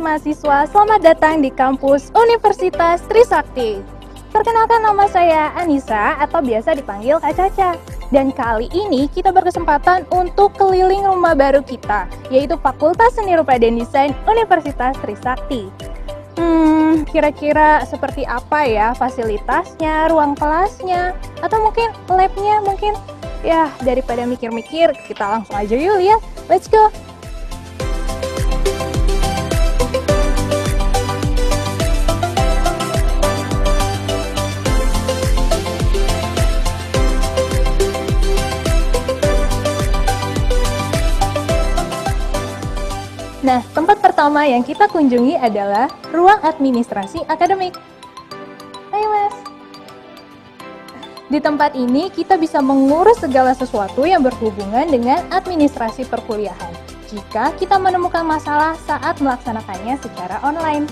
mahasiswa, selamat datang di kampus Universitas Trisakti. Perkenalkan, nama saya Anissa atau biasa dipanggil Kak Caca. Dan kali ini kita berkesempatan untuk keliling rumah baru kita, yaitu Fakultas Seni Rupa dan Desain Universitas Trisakti. Kira-kira seperti apa ya fasilitasnya, ruang kelasnya, atau mungkin labnya mungkin? Ya, daripada mikir-mikir, kita langsung aja yuk lihat. Let's go! Nah, tempat pertama yang kita kunjungi adalah ruang administrasi akademik. Ayo, Mas. Di tempat ini kita bisa mengurus segala sesuatu yang berhubungan dengan administrasi perkuliahan jika kita menemukan masalah saat melaksanakannya secara online.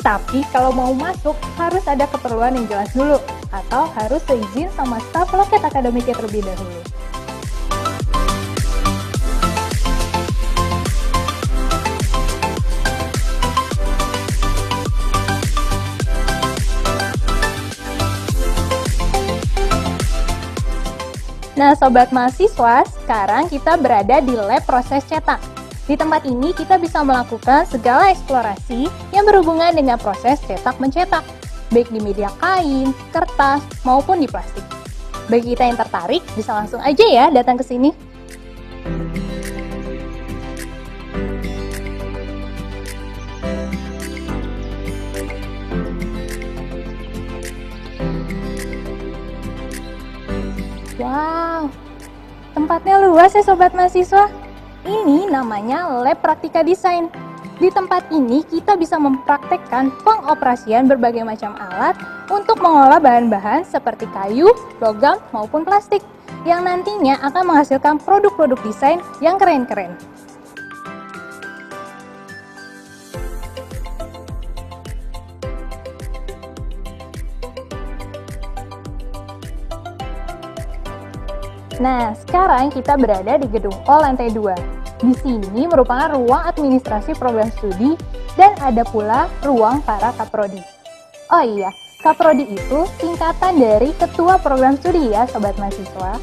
Tapi kalau mau masuk harus ada keperluan yang jelas dulu atau harus seizin sama staf loket akademiknya terlebih dahulu. Nah, sobat mahasiswa, sekarang kita berada di lab proses cetak. Di tempat ini kita bisa melakukan segala eksplorasi yang berhubungan dengan proses cetak-mencetak, baik di media kain, kertas, maupun di plastik. Bagi kita yang tertarik, bisa langsung aja ya datang ke sini. Wow, tempatnya luas ya sobat mahasiswa. Ini namanya Lab Praktika Desain. Di tempat ini kita bisa mempraktekkan pengoperasian berbagai macam alat untuk mengolah bahan-bahan seperti kayu, logam, maupun plastik yang nantinya akan menghasilkan produk-produk desain yang keren-keren. Nah, sekarang kita berada di gedung O lantai 2. Di sini merupakan ruang administrasi program studi dan ada pula ruang para kaprodi. Oh iya, kaprodi itu singkatan dari ketua program studi ya, sobat mahasiswa.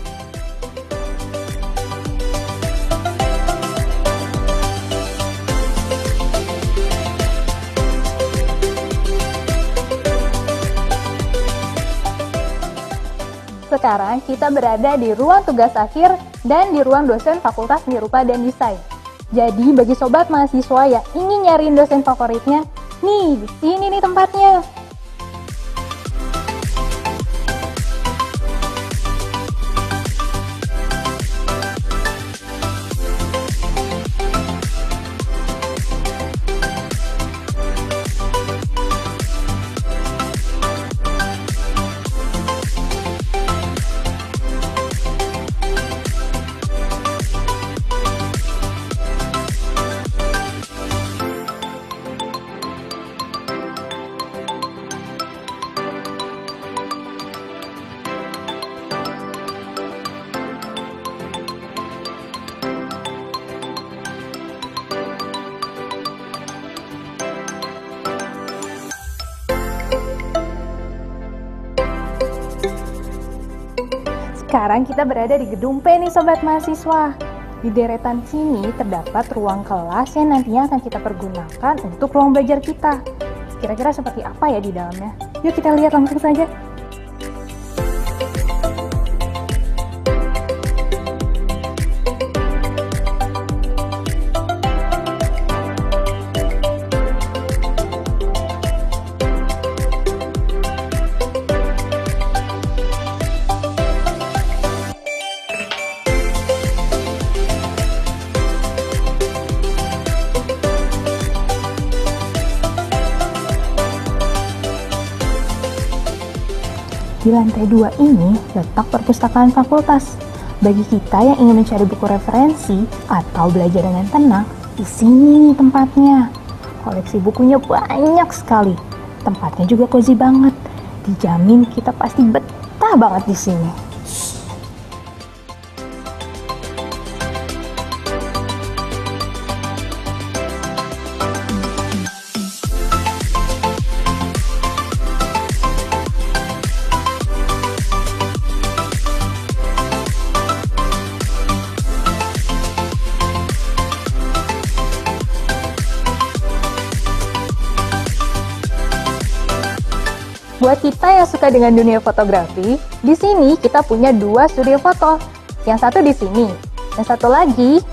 Sekarang kita berada di ruang tugas akhir dan di ruang dosen Fakultas Seni Rupa dan Desain. Jadi bagi sobat mahasiswa yang ingin nyariin dosen favoritnya, nih di sini nih tempatnya. Sekarang kita berada di gedung P nih sobat mahasiswa. Di deretan sini terdapat ruang kelas yang nantinya akan kita pergunakan untuk ruang belajar kita. Kira-kira seperti apa ya di dalamnya? Yuk kita lihat langsung saja. Di lantai 2 ini letak perpustakaan fakultas. Bagi kita yang ingin mencari buku referensi atau belajar dengan tenang, di sini nih tempatnya. Koleksi bukunya banyak sekali. Tempatnya juga cozy banget. Dijamin kita pasti betah banget di sini. buat kita yang suka dengan dunia fotografi, di sini kita punya 2 studio foto. Yang satu di sini, yang satu lagi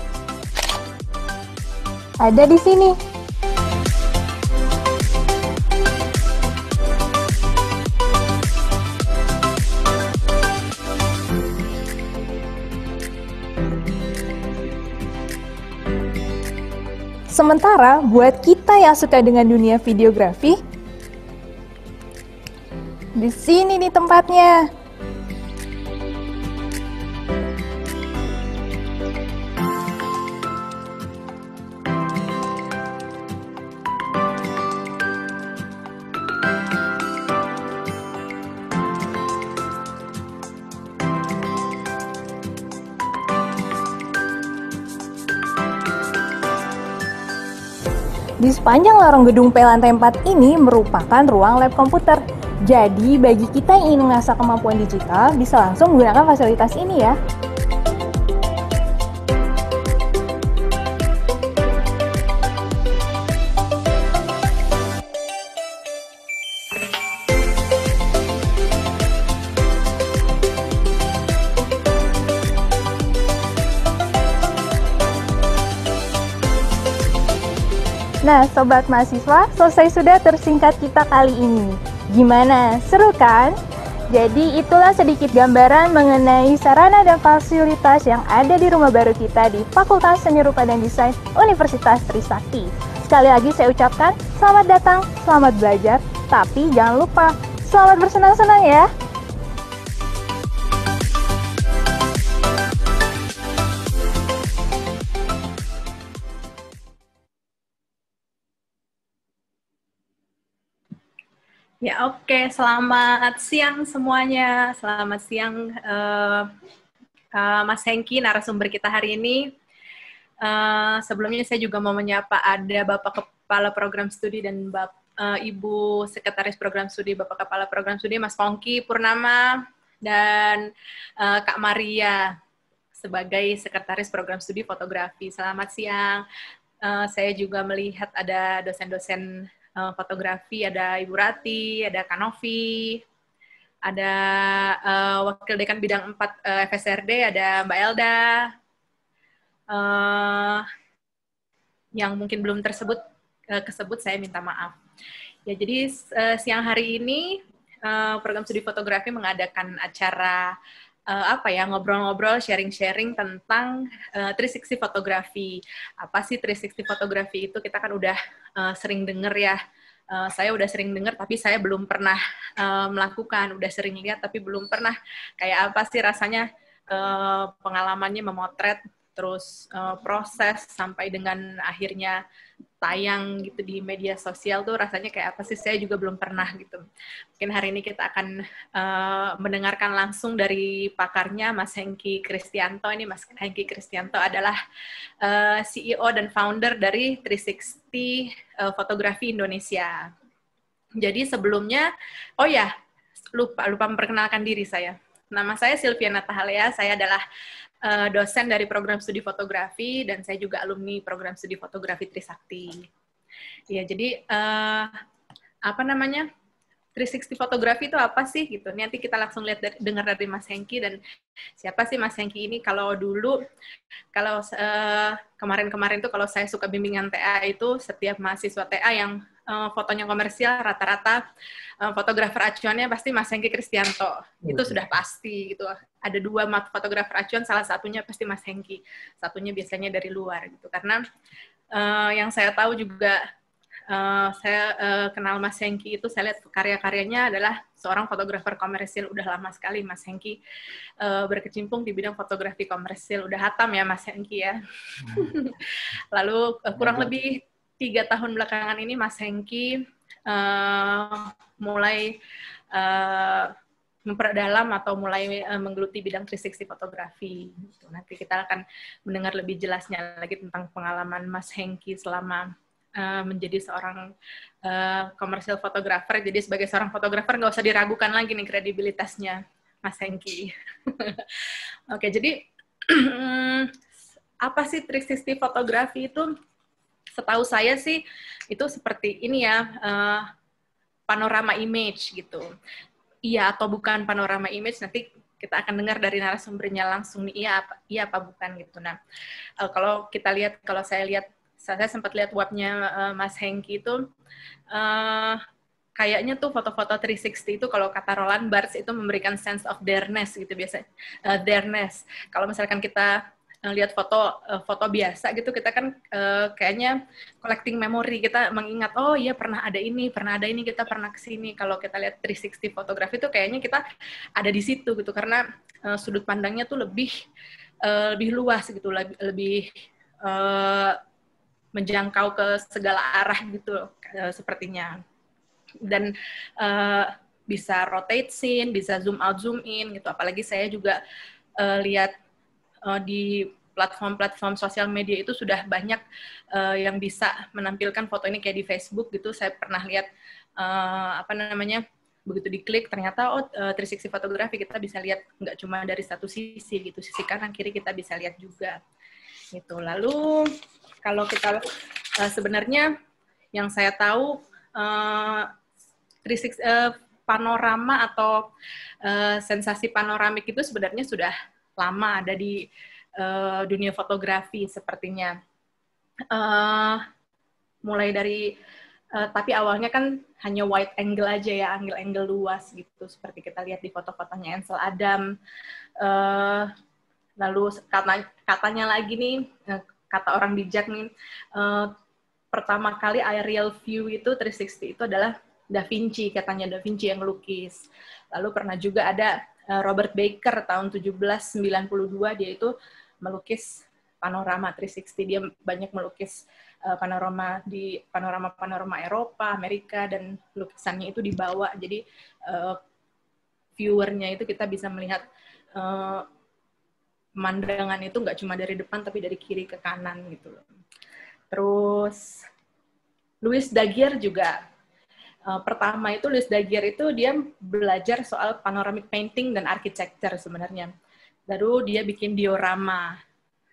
ada di sini. Sementara buat kita yang suka dengan dunia videografi, di sini nih tempatnya. Di sepanjang lorong gedung P lantai 4 ini merupakan ruang lab komputer. Jadi, bagi kita yang ingin mengasah kemampuan digital, bisa langsung menggunakan fasilitas ini ya. Nah, Sobat Mahasiswa, selesai sudah tersingkat kita kali ini. Gimana? Seru kan? Jadi itulah sedikit gambaran mengenai sarana dan fasilitas yang ada di rumah baru kita di Fakultas Seni Rupa dan Desain Universitas Trisakti. Sekali lagi saya ucapkan selamat datang, selamat belajar, tapi jangan lupa selamat bersenang-senang ya. Ya, oke. Selamat siang semuanya. Selamat siang Mas Hengki, narasumber kita hari ini. Sebelumnya saya juga mau menyapa ada Bapak Kepala Program Studi dan Ibu Sekretaris Program Studi, Bapak Kepala Program Studi, Mas Pongki Purnama, dan Kak Maria sebagai Sekretaris Program Studi Fotografi. Selamat siang. Saya juga melihat ada dosen-dosen fotografi, ada Ibu Rati, ada Kanovi, ada Wakil Dekan Bidang 4 FSRD, ada Mbak Elda, yang mungkin belum kesebut, saya minta maaf. Ya, jadi siang hari ini Program Studi Fotografi mengadakan acara ngobrol-ngobrol, sharing-sharing tentang 360 fotografi. Apa sih 360 fotografi itu? Kita kan udah sering dengar ya. Saya udah sering dengar, tapi saya belum pernah melakukan. Udah sering lihat, tapi belum pernah. Kayak apa sih rasanya pengalamannya memotret, terus proses sampai dengan akhirnya tayang gitu di media sosial tuh rasanya kayak apa sih? Saya juga belum pernah gitu. Mungkin hari ini kita akan mendengarkan langsung dari pakarnya, Mas Hengki Kristianto. Ini Mas Hengki Kristianto adalah CEO dan founder dari 360 Fotografi Indonesia. Jadi sebelumnya, lupa memperkenalkan diri saya. Nama saya Silviana Tahalea, saya adalah dosen dari program studi fotografi, dan saya juga alumni program studi fotografi Trisakti. Ya, jadi 360 fotografi itu apa sih gitu. Nanti kita langsung dengar dari Mas Hengki, dan siapa sih Mas Hengki ini. Kalau kemarin-kemarin tuh kalau saya suka bimbingan TA itu setiap mahasiswa TA yang fotonya komersial rata-rata fotografer acuannya pasti Mas Hengki Kristianto. Itu sudah pasti gitu. Ada 2 fotografer acuan, salah satunya pasti Mas Hengki. Satunya biasanya dari luar gitu. Karena yang saya tahu juga saya kenal Mas Hengki itu, saya lihat karya-karyanya adalah seorang fotografer komersil. Udah lama sekali Mas Hengki berkecimpung di bidang fotografi komersil. Udah hatam ya Mas Hengki ya. Lalu kurang lebih 3 tahun belakangan ini Mas Hengki mulai memperdalam atau mulai menggeluti bidang 360 fotografi. Nanti kita akan mendengar lebih jelasnya lagi tentang pengalaman Mas Hengki selama menjadi seorang komersial fotografer. Jadi sebagai seorang fotografer nggak usah diragukan lagi nih kredibilitasnya Mas Hengki. Oke, jadi apa sih 360 fotografi itu? Setahu saya sih itu seperti ini ya, panorama image gitu. Iya atau bukan panorama image, nanti kita akan dengar dari narasumbernya langsung nih, iya apa bukan gitu. Nah, kalau kita lihat, kalau saya sempat lihat webnya Mas Hengki itu, kayaknya tuh foto-foto 360 itu kalau kata Roland Barthes itu memberikan sense of dareness gitu biasanya. Dareness. Kalau misalkan kita lihat foto biasa gitu, kita kan kayaknya collecting memory, kita mengingat, oh iya pernah ada ini, kita pernah kesini. Kalau kita lihat 360 fotografi itu kayaknya kita ada di situ gitu, karena sudut pandangnya tuh lebih luas gitu, lebih menjangkau ke segala arah gitu sepertinya. Dan bisa rotate scene, bisa zoom out, zoom in gitu. Apalagi saya juga lihat di platform-platform sosial media itu sudah banyak yang bisa menampilkan foto ini kayak di Facebook gitu. Saya pernah lihat begitu diklik ternyata 360 fotografi kita bisa lihat nggak cuma dari satu sisi gitu, sisi kanan kiri kita bisa lihat juga gitu. Lalu kalau kita sebenarnya yang saya tahu 360 panorama atau sensasi panoramik itu sebenarnya sudah lama ada di dunia fotografi sepertinya. Mulai dari tapi awalnya kan hanya wide angle aja ya, angle-angle luas gitu, seperti kita lihat di foto-fotonya Ansel Adam. Lalu katanya lagi nih, kata orang bijak nih, pertama kali aerial view itu 360 itu adalah Da Vinci, katanya Da Vinci yang melukis. Lalu pernah juga ada Robert Baker tahun 1792, dia itu melukis panorama 360. Dia banyak melukis panorama Eropa, Amerika, dan lukisannya itu dibawa. Jadi viewernya itu kita bisa melihat pemandangan itu nggak cuma dari depan, tapi dari kiri ke kanan gitu. Terus Louis Daguerre juga. Pertama itu Louis Daguerre itu dia belajar soal panoramic painting dan architecture sebenarnya. Lalu dia bikin diorama.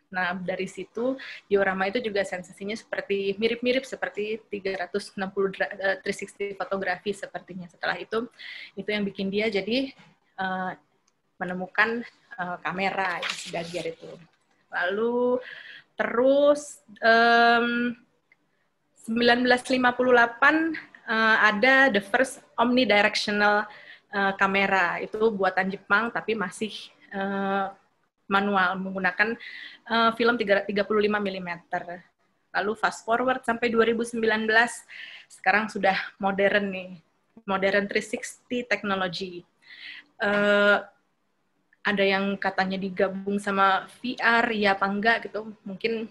Nah, dari situ diorama itu juga sensasinya seperti mirip-mirip seperti 360 fotografi sepertinya. Setelah itu yang bikin dia jadi menemukan kamera Daguerre itu. Lalu terus 1958 ada the first omnidirectional kamera, itu buatan Jepang tapi masih manual menggunakan film 35 mm. Lalu fast forward sampai 2019, sekarang sudah modern nih, modern 360 technology. Ada yang katanya digabung sama VR, ya apa enggak gitu, mungkin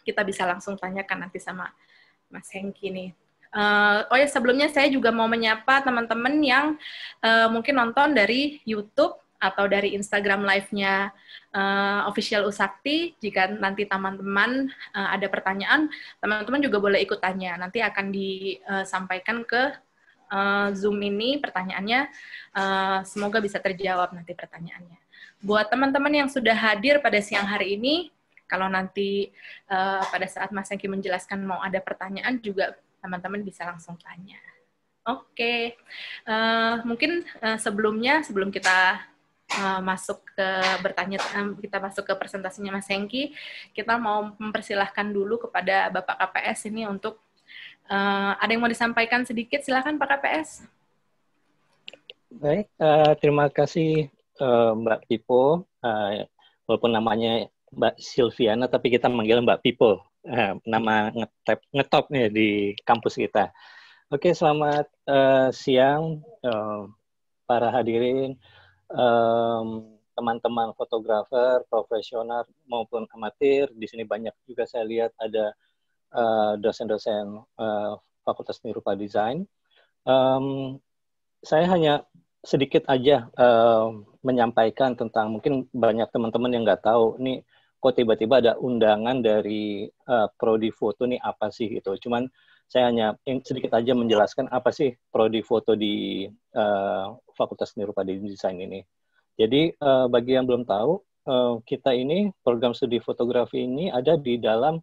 kita bisa langsung tanyakan nanti sama Mas Hengki nih. Oh ya, sebelumnya saya juga mau menyapa teman-teman yang mungkin nonton dari YouTube atau dari Instagram Live-nya Official Usakti. Jika nanti teman-teman ada pertanyaan, teman-teman juga boleh ikut tanya. Nanti akan disampaikan ke Zoom ini pertanyaannya. Semoga bisa terjawab nanti pertanyaannya. Buat teman-teman yang sudah hadir pada siang hari ini, kalau nanti pada saat Mas Hengki menjelaskan mau ada pertanyaan juga, teman-teman bisa langsung tanya. Oke. Mungkin sebelum kita masuk ke kita masuk ke presentasinya Mas Hengki, kita mau mempersilahkan dulu kepada Bapak KPS ini untuk ada yang mau disampaikan sedikit, silakan Pak KPS. Baik, terima kasih Mbak Pipo. Walaupun namanya Mbak Silviana, tapi kita manggil Mbak Pipo. Nama ngetop nih di kampus kita. Oke, selamat siang para hadirin, teman-teman fotografer, profesional maupun amatir. Di sini banyak juga saya lihat ada dosen-dosen Fakultas Seni Rupa Desain. Saya hanya sedikit aja menyampaikan tentang, mungkin banyak teman-teman yang nggak tahu nih, kok tiba-tiba ada undangan dari Prodi Foto nih apa sih gitu. Cuman saya hanya sedikit aja menjelaskan apa sih Prodi Foto di Fakultas Seni Rupa Desain ini. Jadi bagi yang belum tahu, kita ini program studi fotografi ini ada di dalam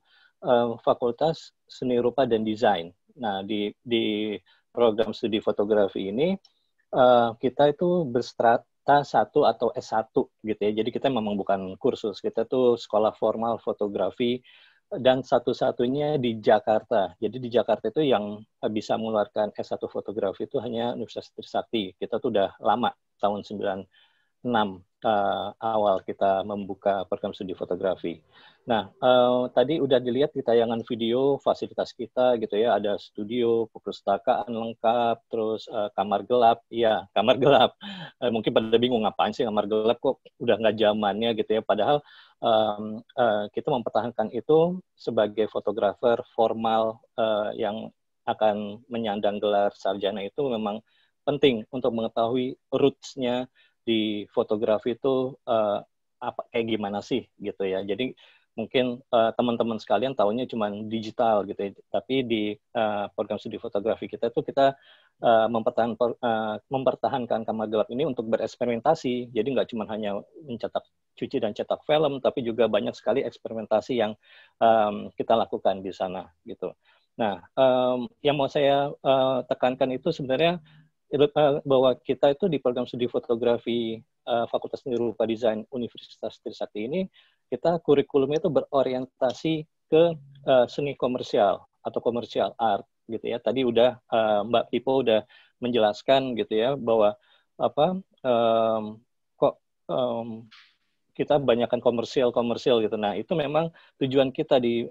Fakultas Seni Rupa dan Desain. Nah, di program studi fotografi ini kita itu berstrata 1 atau S1 gitu ya. Jadi kita memang bukan kursus, kita tuh sekolah formal fotografi dan satu-satunya di Jakarta. Jadi di Jakarta itu yang bisa mengeluarkan S1 fotografi itu hanya Universitas Trisakti. Kita tuh udah lama, tahun 96 awal kita membuka program studi fotografi. Nah, tadi udah dilihat di tayangan video fasilitas kita gitu ya, ada studio, perpustakaan lengkap, terus kamar gelap. Iya, kamar gelap. Mungkin pada bingung ngapain sih kamar gelap, kok udah nggak zamannya gitu ya. Padahal kita mempertahankan itu sebagai fotografer formal yang akan menyandang gelar sarjana itu memang penting untuk mengetahui roots-nya di fotografi itu kayak gimana sih gitu ya. Jadi mungkin teman-teman sekalian tahunya cuma digital gitu ya. Tapi di program studi fotografi kita tuh kita mempertahankan kamar gelap ini untuk bereksperimentasi. Jadi nggak cuma hanya mencetak cuci dan cetak film, tapi juga banyak sekali eksperimentasi yang kita lakukan di sana gitu. Nah, yang mau saya tekankan itu sebenarnya bahwa kita itu di program studi fotografi Fakultas Seni Rupa Desain Universitas Trisakti ini, kita kurikulumnya itu berorientasi ke seni komersial atau komersial art gitu ya. Tadi udah Mbak Pipo udah menjelaskan gitu ya bahwa kita banyakkan komersial gitu. Nah, itu memang tujuan kita di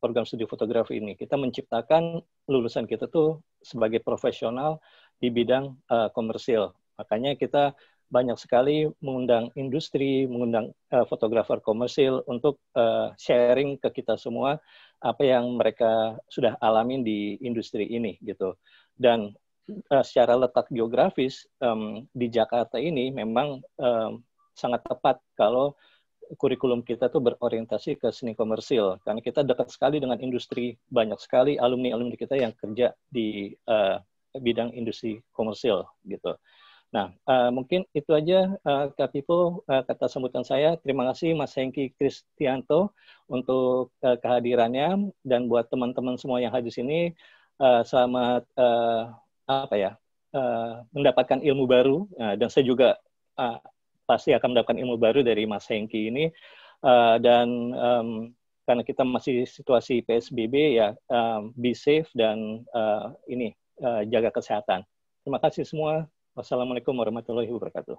program studi fotografi ini. Kita menciptakan lulusan kita tuh sebagai profesional di bidang komersial. Makanya kita banyak sekali mengundang industri, mengundang fotografer komersil untuk sharing ke kita semua apa yang mereka sudah alami di industri ini gitu. Dan secara letak geografis di Jakarta ini memang sangat tepat kalau kurikulum kita tuh berorientasi ke seni komersil karena kita dekat sekali dengan industri, banyak sekali alumni-alumni kita yang kerja di bidang industri komersil gitu. Nah, mungkin itu aja Kak Pipo kata sambutan saya. Terima kasih Mas Hengki Kristianto untuk kehadirannya dan buat teman-teman semua yang hadir sini selamat mendapatkan ilmu baru dan saya juga pasti akan mendapatkan ilmu baru dari Mas Hengki ini dan karena kita masih situasi PSBB ya be safe dan jaga kesehatan. Terima kasih semua. Wassalamualaikum warahmatullahi wabarakatuh.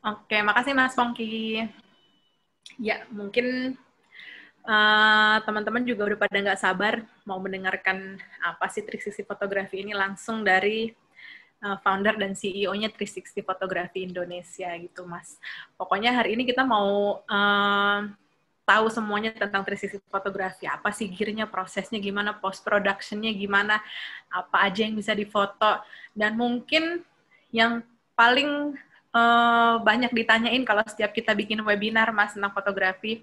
Oke, makasih Mas Pongki. Ya, mungkin teman-teman juga udah pada nggak sabar mau mendengarkan apa sih 360 fotografi ini langsung dari founder dan CEO-nya 360 Fotografi Indonesia gitu, Mas. Pokoknya hari ini kita mau tahu semuanya tentang 360 fotografi. Apa sih gear-nya, prosesnya gimana, post-production-nya gimana, apa aja yang bisa difoto. Dan mungkin yang paling banyak ditanyain kalau setiap kita bikin webinar, Mas, tentang fotografi,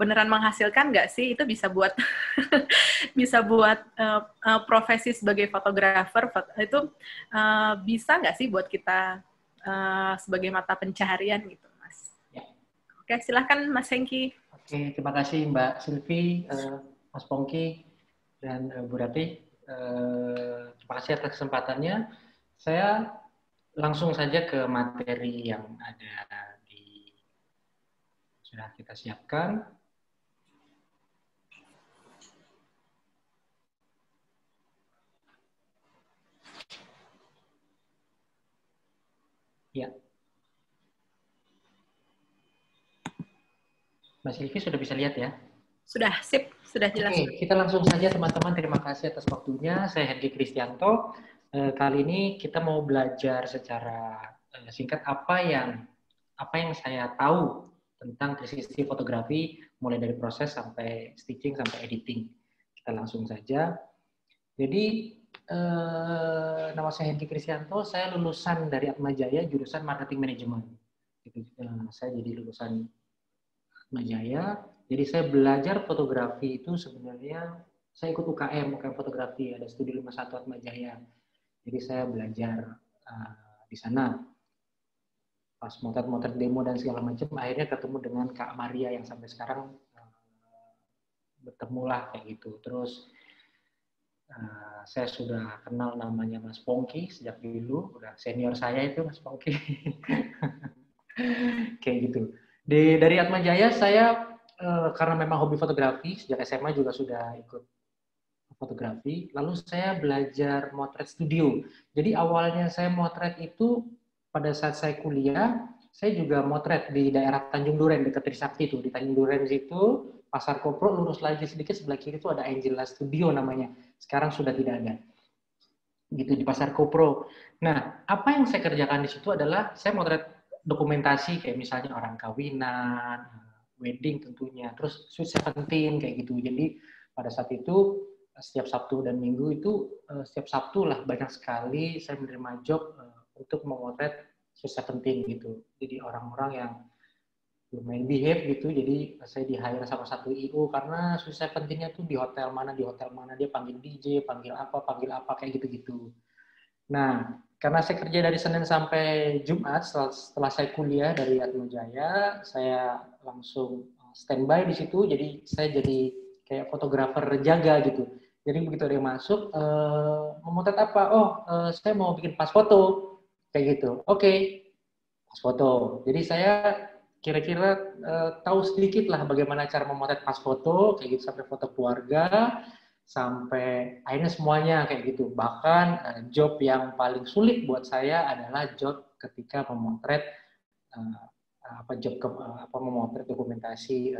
beneran menghasilkan nggak sih? Itu bisa buat bisa buat profesi sebagai fotografer, itu bisa nggak sih buat kita sebagai mata pencaharian gitu, Mas? Ya. Oke, silahkan Mas Hengki. Oke, terima kasih Mbak Silvi, Mas Pongki, dan Bu Rati. Terima kasih atas kesempatannya. Saya langsung saja ke materi yang ada sudah kita siapkan. Ya. Mas Silvi sudah bisa lihat ya? Sudah, sip. Sudah jelas. Oke, kita langsung saja teman-teman. Terima kasih atas waktunya. Saya Hengki Kristianto. Kali ini kita mau belajar secara singkat apa yang saya tahu tentang 360 fotografi, mulai dari proses sampai stitching sampai editing. Kita langsung saja. Jadi nama saya Hengki Kristianto, saya lulusan dari Atmajaya jurusan Marketing Management. Itu nama saya, jadi lulusan Atmajaya. Jadi saya belajar fotografi itu sebenarnya saya ikut UKM fotografi, ada studi 51 Atmajaya. Jadi saya belajar di sana. Pas motret demo dan segala macam, akhirnya ketemu dengan Kak Maria yang sampai sekarang bertemulah kayak gitu. Terus Saya sudah kenal namanya Mas Pongki sejak dulu, udah senior saya itu Mas Pongki. Kayak gitu. Dari Atma Jaya saya karena memang hobi fotografi, sejak SMA juga sudah ikut fotografi, lalu saya belajar motret studio. Jadi awalnya saya motret itu pada saat saya kuliah, saya juga motret di daerah Tanjung Duren, dekat Trisakti itu. Di Tanjung Duren situ, Pasar Kopro, lurus lagi sedikit, sebelah kiri itu ada Angela Studio namanya. Sekarang sudah tidak ada. Gitu, di Pasar Kopro. Nah, apa yang saya kerjakan di situ adalah, saya motret dokumentasi, kayak misalnya orang kawinan, wedding tentunya, terus Sweet Seventeen, kayak gitu. Jadi, pada saat itu, setiap Sabtu dan Minggu itu, setiap Sabtu lah banyak sekali saya menerima job untuk memotret Sweet Seventeen gitu. Jadi orang-orang yang lumayan behave gitu, jadi saya di-hire sama satu IO karena Sweet Seventeen-nya tuh di hotel mana, dia panggil DJ, panggil apa, kayak gitu-gitu. Nah, karena saya kerja dari Senin sampai Jumat, setelah saya kuliah dari Atma Jaya, saya langsung standby di situ, jadi saya jadi kayak fotografer jaga gitu. Jadi begitu ada yang masuk, memotret apa? Oh, saya mau bikin pas foto. Kayak gitu. Oke, pas foto. Jadi saya kira-kira tahu sedikit lah bagaimana cara memotret pas foto, kayak gitu, sampai foto keluarga, sampai akhirnya semuanya kayak gitu. Bahkan job yang paling sulit buat saya adalah job ketika memotret memotret dokumentasi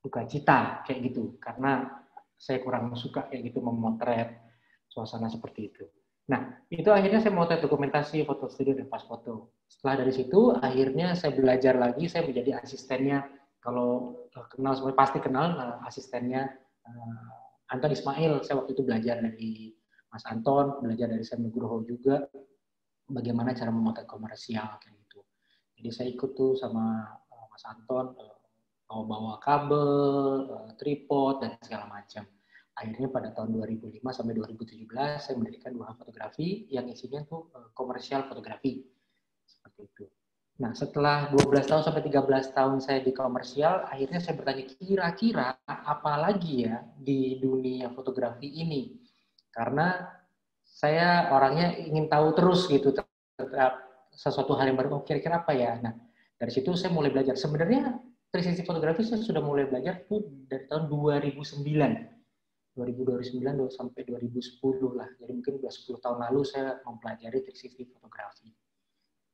duka cita kayak gitu, karena saya kurang suka kayak gitu memotret suasana seperti itu. Nah, itu akhirnya saya memotret dokumentasi, foto studio, dan pas foto. Setelah dari situ, akhirnya saya belajar lagi, saya menjadi asistennya. Kalau kenal, semuanya pasti kenal asistennya Anton Ismail. Saya waktu itu belajar dari Mas Anton, belajar dari Sam Nugroho juga, bagaimana cara memotret komersial kayak gitu. Jadi saya ikut tuh sama Mas Anton, bawa kabel, tripod, dan segala macam. Akhirnya pada tahun 2005 sampai 2017 saya mendirikan Duha Fotografi yang isinya tuh komersial fotografi. Seperti itu. Nah, setelah 12 tahun sampai 13 tahun saya di komersial, akhirnya saya bertanya, kira-kira apa lagi ya di dunia fotografi ini? Karena saya orangnya ingin tahu terus gitu, sesuatu hal yang baru, kira-kira apa ya? Nah, dari situ saya mulai belajar. Sebenarnya 360 fotografi saya sudah mulai belajar tuh dari tahun 2009 sampai 2010 lah. Jadi mungkin sudah 10 tahun lalu saya mempelajari 360 fotografi.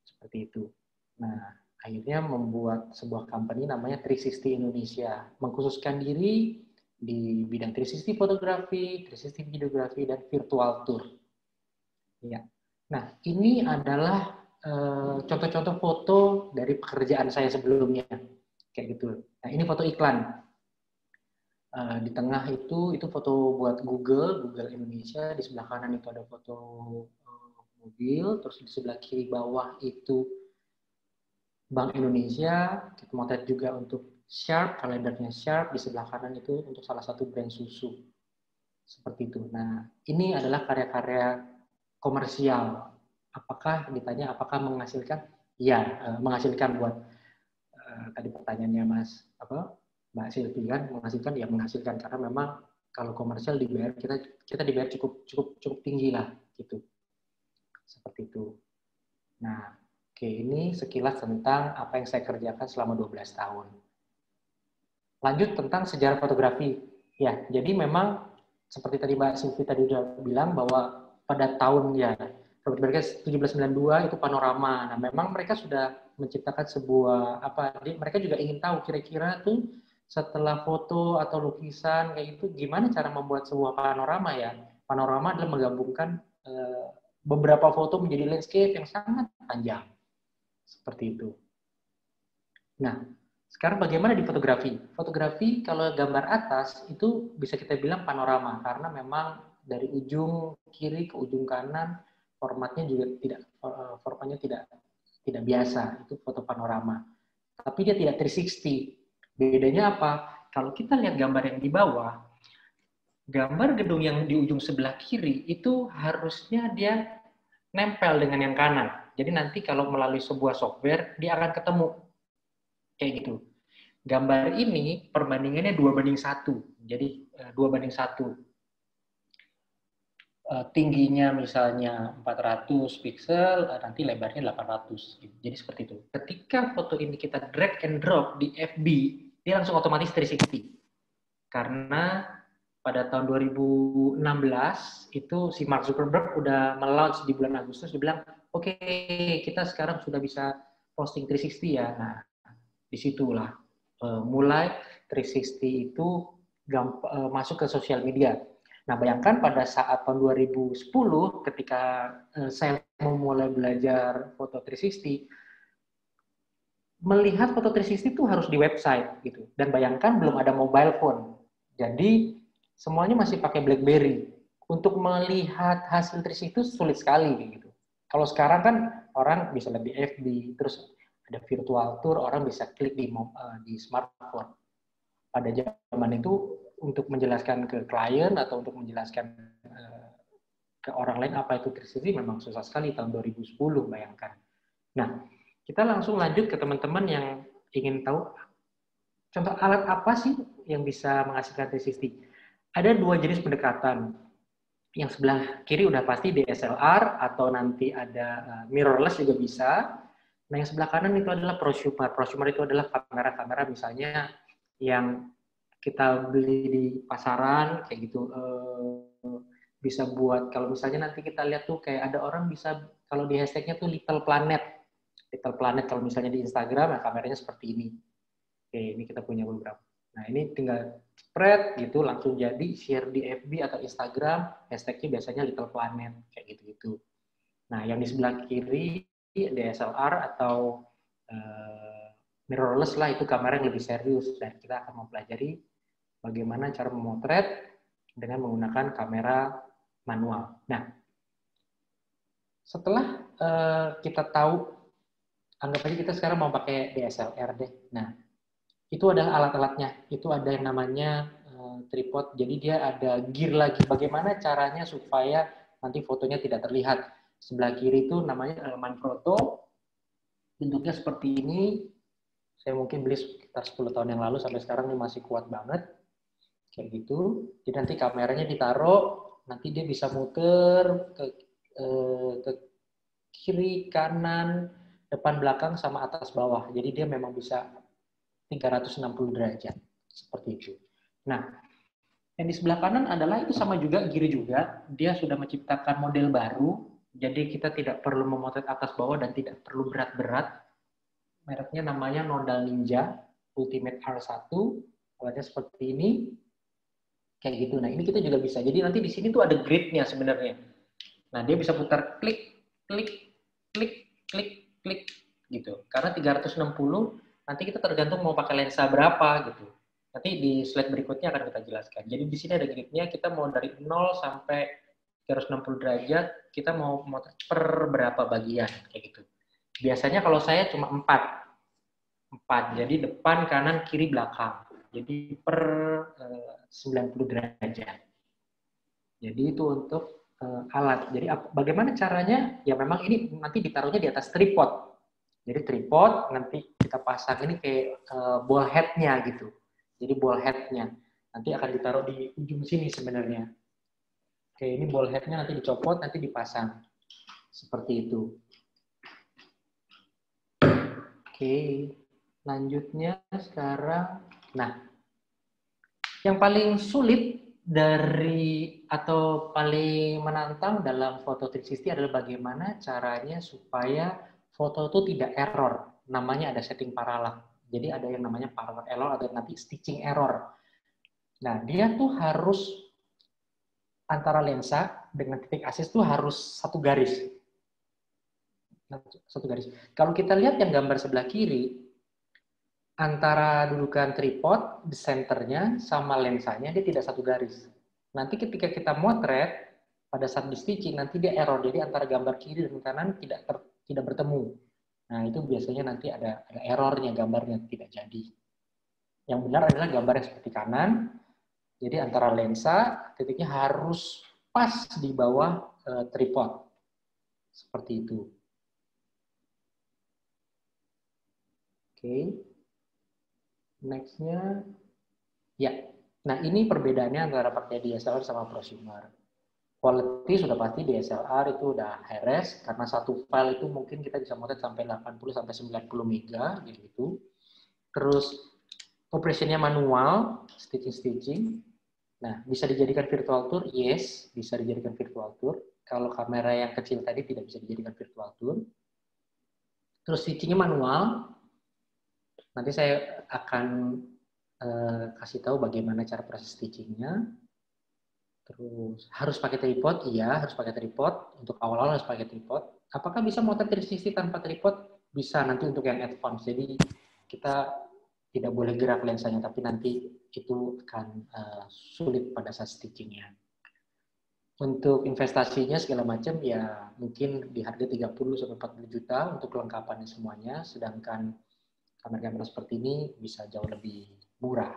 Seperti itu. Nah, akhirnya membuat sebuah company namanya 360 Indonesia. Mengkhususkan diri di bidang 360 fotografi, 360 videografi, dan virtual tour. Ya. Nah, ini adalah contoh-contoh foto dari pekerjaan saya sebelumnya. Kayak gitu. Nah, ini foto iklan. Di tengah itu foto buat Google Indonesia. Di sebelah kanan itu ada foto mobil. Terus di sebelah kiri bawah itu Bank Indonesia. Kita motret juga untuk Sharp, kalendernya Sharp. Di sebelah kanan itu untuk salah satu brand susu. Seperti itu. Nah, ini adalah karya-karya komersial. Apakah ditanya apakah menghasilkan? Ya, menghasilkan buat tadi pertanyaannya Mbak Silvi kan, menghasilkan, ya menghasilkan, karena memang kalau komersial dibayar, kita dibayar cukup tinggi lah gitu. Seperti itu. Nah, oke, ini sekilas tentang apa yang saya kerjakan selama 12 tahun. Lanjut tentang sejarah fotografi. Ya, jadi memang seperti tadi Mbak Silvi tadi udah bilang bahwa pada tahun ya mereka 1792 itu panorama. Nah, memang mereka sudah menciptakan sebuah mereka juga ingin tahu kira-kira tuh setelah foto atau lukisan kayak itu gimana cara membuat sebuah panorama ya. Panorama adalah menggabungkan beberapa foto menjadi landscape yang sangat panjang. Seperti itu. Nah, sekarang bagaimana di fotografi? Fotografi kalau gambar atas itu bisa kita bilang panorama karena memang dari ujung kiri ke ujung kanan formatnya tidak biasa, itu foto panorama. Tapi dia tidak 360. Bedanya apa? Kalau kita lihat gambar yang di bawah, gambar gedung yang di ujung sebelah kiri itu harusnya dia nempel dengan yang kanan. Jadi nanti kalau melalui sebuah software dia akan ketemu kayak gitu. Gambar ini perbandingannya 2:1. Jadi 2:1. tingginya misalnya 400 pixel, nanti lebarnya 800. Jadi seperti itu. Ketika foto ini kita drag and drop di FB, dia langsung otomatis 360. Karena pada tahun 2016 itu si Mark Zuckerberg udah melaunch di bulan Agustus, dia bilang, oke, kita sekarang sudah bisa posting 360 ya. Nah, disitulah mulai 360 itu masuk ke sosial media. Nah, bayangkan pada saat tahun 2010 ketika saya memulai belajar foto 360, melihat foto 360 itu harus di website gitu. Dan bayangkan belum ada mobile phone. Jadi semuanya masih pakai BlackBerry. Untuk melihat hasil 360 itu sulit sekali gitu. Kalau sekarang kan orang bisa lebih FB, terus ada virtual tour, orang bisa klik di smartphone. Pada zaman itu untuk menjelaskan ke klien atau untuk menjelaskan ke orang lain apa itu 360 memang susah sekali tahun 2010, bayangkan. Nah, kita langsung lanjut ke teman-teman yang ingin tahu contoh alat apa sih yang bisa menghasilkan 360. Ada dua jenis pendekatan. Yang sebelah kiri udah pasti DSLR atau nanti ada mirrorless juga bisa. Nah, yang sebelah kanan itu adalah prosumer. Prosumer itu adalah kamera-kamera misalnya yang kita beli di pasaran kayak gitu. Bisa buat kalau misalnya nanti kita lihat tuh kayak ada orang bisa kalau di hashtagnya tuh Little Planet. Little Planet kalau misalnya di Instagram, nah kameranya seperti ini. Oke, ini kita punya beberapa. Nah, ini tinggal spread gitu, langsung jadi share di FB atau Instagram, hashtagnya biasanya Little Planet, kayak gitu-gitu. Nah, yang di sebelah kiri, DSLR atau mirrorless lah, itu kamera yang lebih serius. Dan kita akan mempelajari bagaimana cara memotret dengan menggunakan kamera manual. Nah, setelah kita tahu, anggap aja kita sekarang mau pakai DSLR deh. Nah, itu adalah alat-alatnya. Itu ada yang namanya tripod. Jadi dia ada gear lagi. Bagaimana caranya supaya nanti fotonya tidak terlihat. Sebelah kiri itu namanya elemen foto. Bentuknya seperti ini. Saya mungkin beli sekitar 10 tahun yang lalu. Sampai sekarang ini masih kuat banget. Kayak gitu. Jadi nanti kameranya ditaruh. Nanti dia bisa muter ke kiri, kanan, depan, belakang, sama atas, bawah. Jadi dia memang bisa 360 derajat. Seperti itu. Nah, yang di sebelah kanan adalah itu sama juga, gear juga. Dia sudah menciptakan model baru. Jadi kita tidak perlu memotret atas bawah dan tidak perlu berat-berat. Mereknya namanya Nodal Ninja Ultimate R1. Alatnya seperti ini. Kayak gitu. Nah, ini kita juga bisa. Jadi nanti di sini tuh ada gridnya sebenarnya. Nah, dia bisa putar klik, klik, klik, klik, klik gitu. Karena 360 nanti kita tergantung mau pakai lensa berapa gitu. Nanti di slide berikutnya akan kita jelaskan. Jadi di sini ada gridnya, kita mau dari 0 sampai 360 derajat, kita mau motret per berapa bagian kayak gitu. Biasanya kalau saya cuma 4. Jadi depan, kanan, kiri, belakang. Jadi per 90 derajat. Jadi itu untuk alat. Jadi bagaimana caranya? Ya memang ini nanti ditaruhnya di atas tripod. Jadi tripod nanti kita pasang ini kayak ball head-nya gitu. Jadi ball head-nya nanti akan ditaruh di ujung sini sebenarnya. Oke, ini ball head-nya nanti dicopot, nanti dipasang. Seperti itu. Oke, lanjutnya sekarang. Nah, yang paling sulit dari atau paling menantang dalam foto 360 adalah bagaimana caranya supaya foto itu tidak error. Namanya ada setting parallax. Jadi ada yang namanya parallax error atau nanti stitching error. Nah, dia tuh harus antara lensa dengan titik asis tuh harus satu garis. Satu garis. Kalau kita lihat yang gambar sebelah kiri, antara dudukan tripod, di senternya, sama lensanya, dia tidak satu garis. Nanti ketika kita motret, pada saat di stitching, nanti dia error. Jadi antara gambar kiri dan kanan tidak bertemu. Nah, itu biasanya nanti ada errornya, gambarnya tidak jadi. Yang benar adalah gambar yang seperti kanan. Jadi antara lensa, titiknya harus pas di bawah tripod. Seperti itu. Oke. Next-nya. Ya. Nah, ini perbedaannya antara pakai DSLR sama prosumer. Quality sudah pasti DSLR itu udah high-res, karena satu file itu mungkin kita bisa motret sampai 80-90 mega gitu. Terus operationnya manual, stitching. Nah, bisa dijadikan virtual tour? Yes, bisa dijadikan virtual tour. Kalau kamera yang kecil tadi tidak bisa dijadikan virtual tour. Terus stitchingnya manual. Nanti saya akan kasih tahu bagaimana cara proses stitchingnya. Terus harus pakai tripod? Iya, harus pakai tripod. Untuk awal-awal harus pakai tripod. Apakah bisa motret 360 tanpa tripod? Bisa, nanti untuk yang advance. Jadi kita tidak boleh gerak lensanya, tapi nanti itu akan sulit pada saat stitchingnya. Untuk investasinya segala macam ya mungkin di harga 30-40 juta untuk kelengkapannya semuanya, sedangkan kamera-kamera seperti ini bisa jauh lebih murah.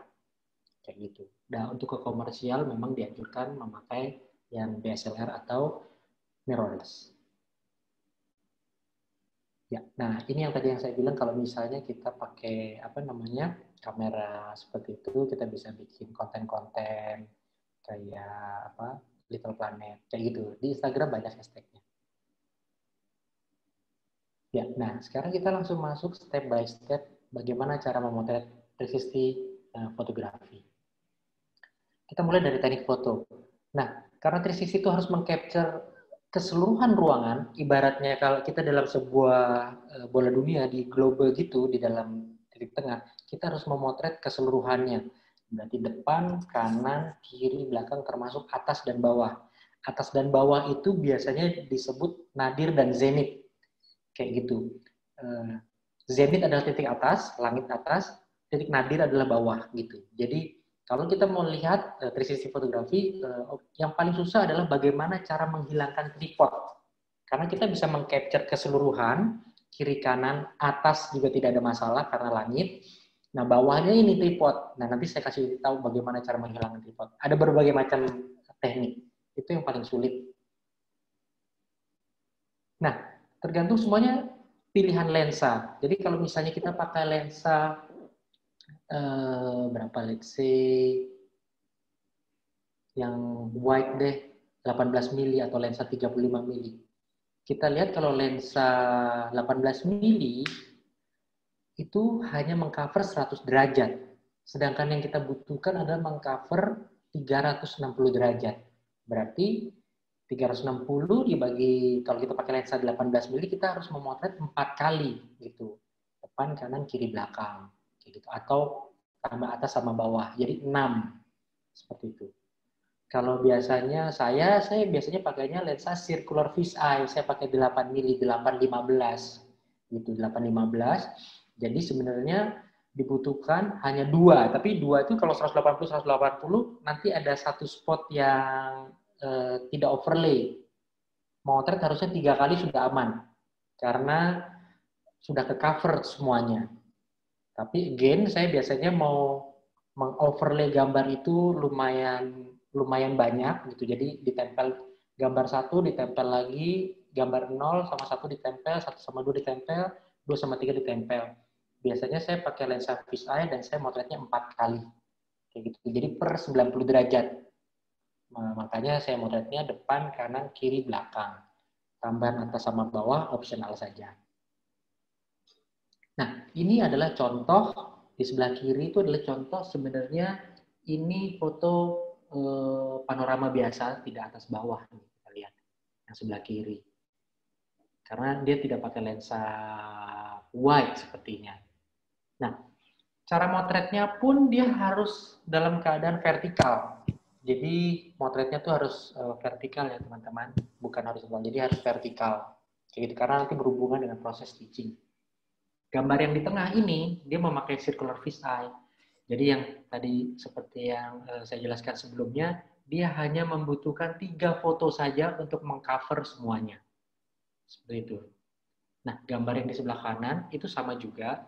Kayak gitu. Nah, untuk ke komersial memang dianjurkan memakai yang DSLR atau mirrorless. Ya, nah ini yang tadi yang saya bilang, kalau misalnya kita pakai kamera seperti itu, kita bisa bikin konten-konten kayak Little Planet kayak gitu. Di Instagram banyak hashtagnya. Ya, nah sekarang kita langsung masuk step by step bagaimana cara memotret 360 fotografi. Kita mulai dari teknik foto. Nah, karena 360 itu harus mengcapture keseluruhan ruangan, ibaratnya kalau kita dalam sebuah bola dunia di globe gitu, di dalam titik tengah, kita harus memotret keseluruhannya. Berarti depan, kanan, kiri, belakang, termasuk atas dan bawah. Atas dan bawah itu biasanya disebut nadir dan zenith. Kayak gitu. Zenith adalah titik atas, langit atas, titik nadir adalah bawah gitu. Jadi kalau kita mau lihat 360 fotografi, yang paling susah adalah bagaimana cara menghilangkan tripod. Karena kita bisa mengcapture keseluruhan, kiri kanan, atas juga tidak ada masalah karena langit. Nah, bawahnya ini tripod. Nah, nanti saya kasih tahu bagaimana cara menghilangkan tripod. Ada berbagai macam teknik. Itu yang paling sulit. Nah, tergantung semuanya pilihan lensa. Jadi kalau misalnya kita pakai lensa berapa, let's say yang wide deh 18 mili atau lensa 35 mili. Kita lihat kalau lensa 18 mili itu hanya mengcover 100 derajat. Sedangkan yang kita butuhkan adalah mengcover 360 derajat. Berarti 360 dibagi, kalau kita pakai lensa 18 mili, kita harus memotret 4 kali gitu. Depan, kanan, kiri, belakang. Gitu. Atau tambah atas sama bawah, jadi 6 seperti itu. Kalau biasanya saya biasanya pakainya lensa circular fisheye, saya pakai 8 mili, 815 gitu, 815. Jadi sebenarnya dibutuhkan hanya 2, tapi 2 itu kalau 180 nanti ada satu spot yang tidak overlay. Motret harusnya 3 kali sudah aman karena sudah ke cover semuanya. Tapi again, saya biasanya mau mengoverlay gambar itu lumayan banyak gitu. Jadi ditempel gambar 1, ditempel lagi, gambar 0 sama 1 ditempel, 1 sama 2 ditempel, 2 sama 3 ditempel. Biasanya saya pakai lensa fisheye dan saya motretnya 4 kali. Kayak gitu. Jadi per 90 derajat. Nah, makanya saya motretnya depan, kanan, kiri, belakang. Tambahan atas sama bawah opsional saja. Nah, ini adalah contoh, di sebelah kiri itu adalah contoh sebenarnya ini foto panorama biasa, tidak atas bawah. Kita lihat yang sebelah kiri. Karena dia tidak pakai lensa wide sepertinya. Nah, cara motretnya pun dia harus dalam keadaan vertikal. Jadi motretnya tuh harus vertikal ya teman-teman, bukan horizontal. Jadi harus vertikal. Jadi karena nanti berhubungan dengan proses stitching. Gambar yang di tengah ini, dia memakai circular fisheye. Jadi yang tadi seperti yang saya jelaskan sebelumnya, dia hanya membutuhkan 3 foto saja untuk mengcover semuanya. Seperti itu. Nah, gambar yang di sebelah kanan itu sama juga.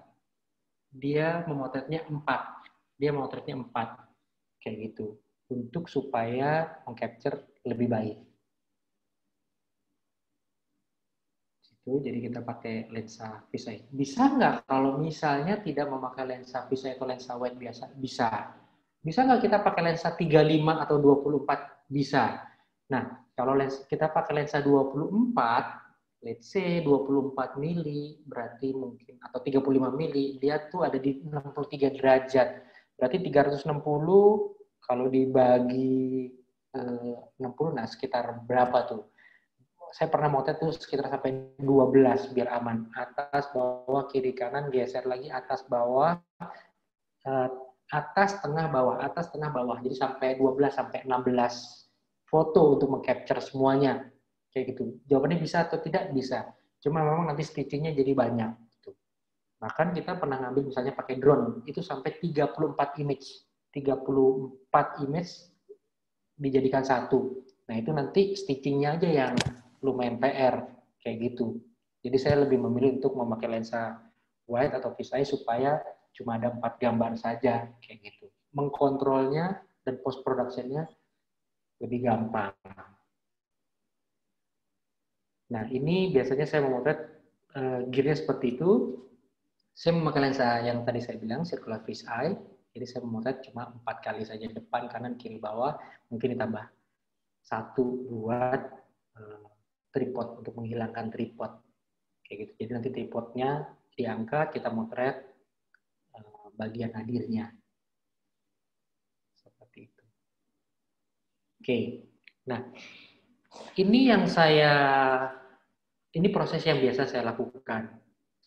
Dia memotretnya 4. Dia memotretnya 4. Kayak gitu. Untuk supaya mengcapture lebih baik. Jadi kita pakai lensa fisheye. Bisa nggak kalau misalnya tidak memakai lensa fisheye atau lensa wide biasa? Bisa. Bisa nggak kita pakai lensa 35 atau 24? Bisa. Nah, Kalau kita pakai lensa 24, let's say 24 mili, berarti mungkin, atau 35 mili, dia tuh ada di 63 derajat. Berarti 360, kalau dibagi 60, nah sekitar berapa tuh? Saya pernah motret tuh sekitar sampai 12 biar aman. Atas, bawah, kiri, kanan, geser lagi, atas, bawah, atas, tengah, bawah, atas, tengah, bawah. Jadi sampai 12 sampai 16 foto untuk meng-capture semuanya. Kayak gitu. Jawabannya bisa atau tidak? Bisa. Cuma memang nanti stitching-nya jadi banyak. Gitu. Bahkan kita pernah ngambil misalnya pakai drone, itu sampai 34 image. 34 image dijadikan satu. Nah itu nanti stitching-nya aja yang lumayan PR. Kayak gitu. Jadi saya lebih memilih untuk memakai lensa wide atau fisheye supaya cuma ada 4 gambar saja. Kayak gitu. Mengkontrolnya dan post-production-nya lebih gampang. Nah, ini biasanya saya memotret gear-nya seperti itu. Saya memakai lensa yang tadi saya bilang, circular fisheye. Jadi saya memotret cuma 4 kali saja, depan, kanan, kiri, bawah. Mungkin ditambah 1 buat tripod, untuk menghilangkan tripod. Kayak gitu. Jadi nanti tripodnya diangkat, kita motret bagian hadirnya. Seperti itu. Oke, nah ini ini proses yang biasa saya lakukan.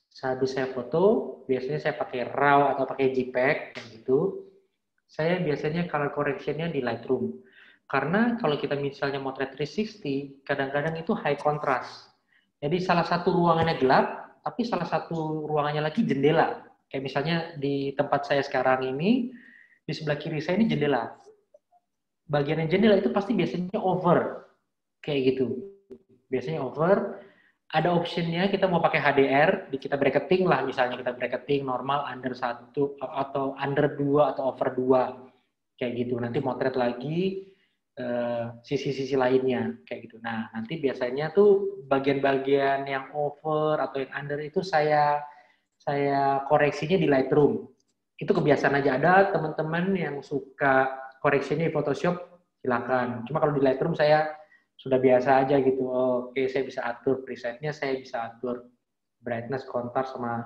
Sehabis saya foto, biasanya saya pakai RAW atau pakai JPEG, kayak gitu. Saya biasanya color correction-nya di Lightroom. Karena kalau kita misalnya motret 360, kadang-kadang itu high contrast. Jadi salah satu ruangannya gelap, tapi salah satu ruangannya lagi jendela. Kayak misalnya di tempat saya sekarang ini, di sebelah kiri saya ini jendela. Bagian yang jendela itu pasti biasanya over, kayak gitu. Biasanya over, ada optionnya kita mau pakai HDR, kita bracketing lah, misalnya kita bracketing normal under 1 atau under 2 atau over 2, kayak gitu. Nanti motret lagi sisi-sisi lainnya, kayak gitu. Nah, nanti biasanya tuh bagian-bagian yang over atau yang under itu saya koreksinya di Lightroom. Itu kebiasaan aja. Ada teman-teman yang suka koreksinya di Photoshop, silakan. Cuma kalau di Lightroom saya sudah biasa aja gitu. Oke, saya bisa atur presetnya, saya bisa atur brightness, contrast sama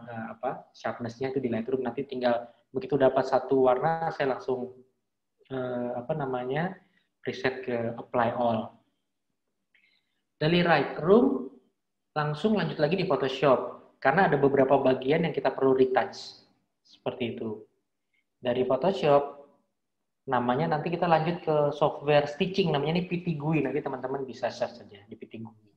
sharpness-nya itu di Lightroom. Nanti tinggal begitu dapat satu warna, saya langsung preset ke apply all. Dari Lightroom langsung lanjut lagi di Photoshop karena ada beberapa bagian yang kita perlu retouch. Seperti itu. Dari Photoshop namanya nanti kita lanjut ke software stitching, namanya ini PT GUI, nanti teman-teman bisa search saja di PT GUI.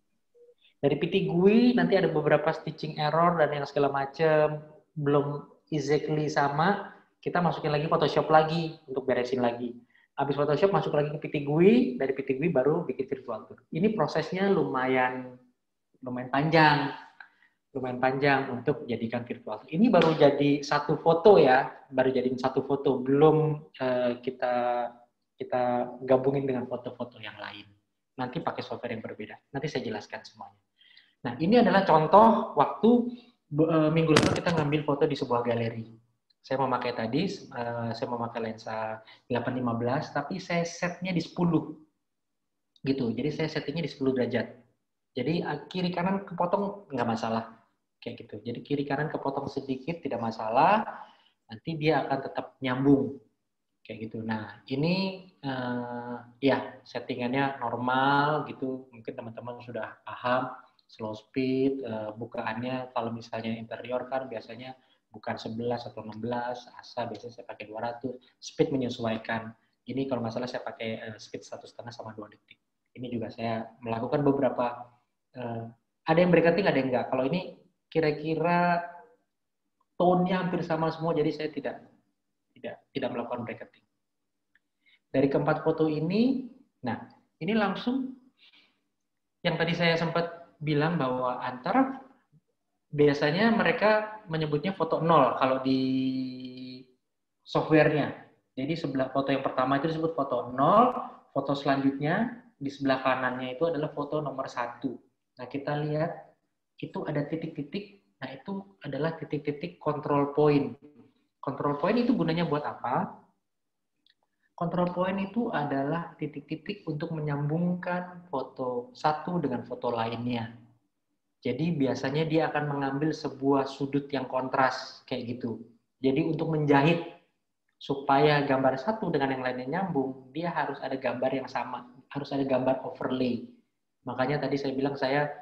Dari PT GUI nanti ada beberapa stitching error dan yang segala macam, belum exactly sama, kita masukin lagi Photoshop lagi untuk beresin lagi. Habis Photoshop masuk lagi ke PT GUI, dari PT GUI baru bikin virtual tour. Ini prosesnya lumayan panjang untuk jadikan virtual tour. Ini baru jadi satu foto ya, belum kita gabungin dengan foto-foto yang lain. Nanti pakai software yang berbeda. Nanti saya jelaskan semuanya. Nah, ini adalah contoh waktu minggu lalu kita ngambil foto di sebuah galeri. Saya memakai lensa 8-15, tapi saya setnya di 10. Gitu. Jadi saya settingnya di 10 derajat. Jadi kiri kanan kepotong nggak masalah. Kayak gitu. Jadi kiri kanan kepotong sedikit tidak masalah, nanti dia akan tetap nyambung. Kayak gitu. Nah, ini settingannya normal gitu. Mungkin teman-teman sudah paham slow speed, bukaannya kalau misalnya interior kan biasanya bukan 11 atau 16, asa biasanya saya pakai 200, speed menyesuaikan. Ini kalau nggak salah saya pakai speed 1,5 sama 2 detik. Ini juga saya melakukan beberapa, ada yang bracketing, ada yang enggak. Kalau ini kira-kira tone-nya hampir sama semua, jadi saya tidak melakukan bracketing. Dari keempat foto ini, nah ini langsung yang tadi saya sempat bilang bahwa antara biasanya mereka menyebutnya foto 0 kalau di softwarenya. Jadi sebelah foto yang pertama itu disebut foto 0, foto selanjutnya di sebelah kanannya itu adalah foto nomor 1. Nah kita lihat itu ada titik-titik, nah itu adalah titik-titik control point. Control point itu gunanya buat apa? Control point itu adalah titik-titik untuk menyambungkan foto satu dengan foto lainnya. Jadi biasanya dia akan mengambil sebuah sudut yang kontras kayak gitu. Jadi untuk menjahit supaya gambar satu dengan yang lainnya nyambung, dia harus ada gambar yang sama, harus ada gambar overlay. Makanya tadi saya bilang saya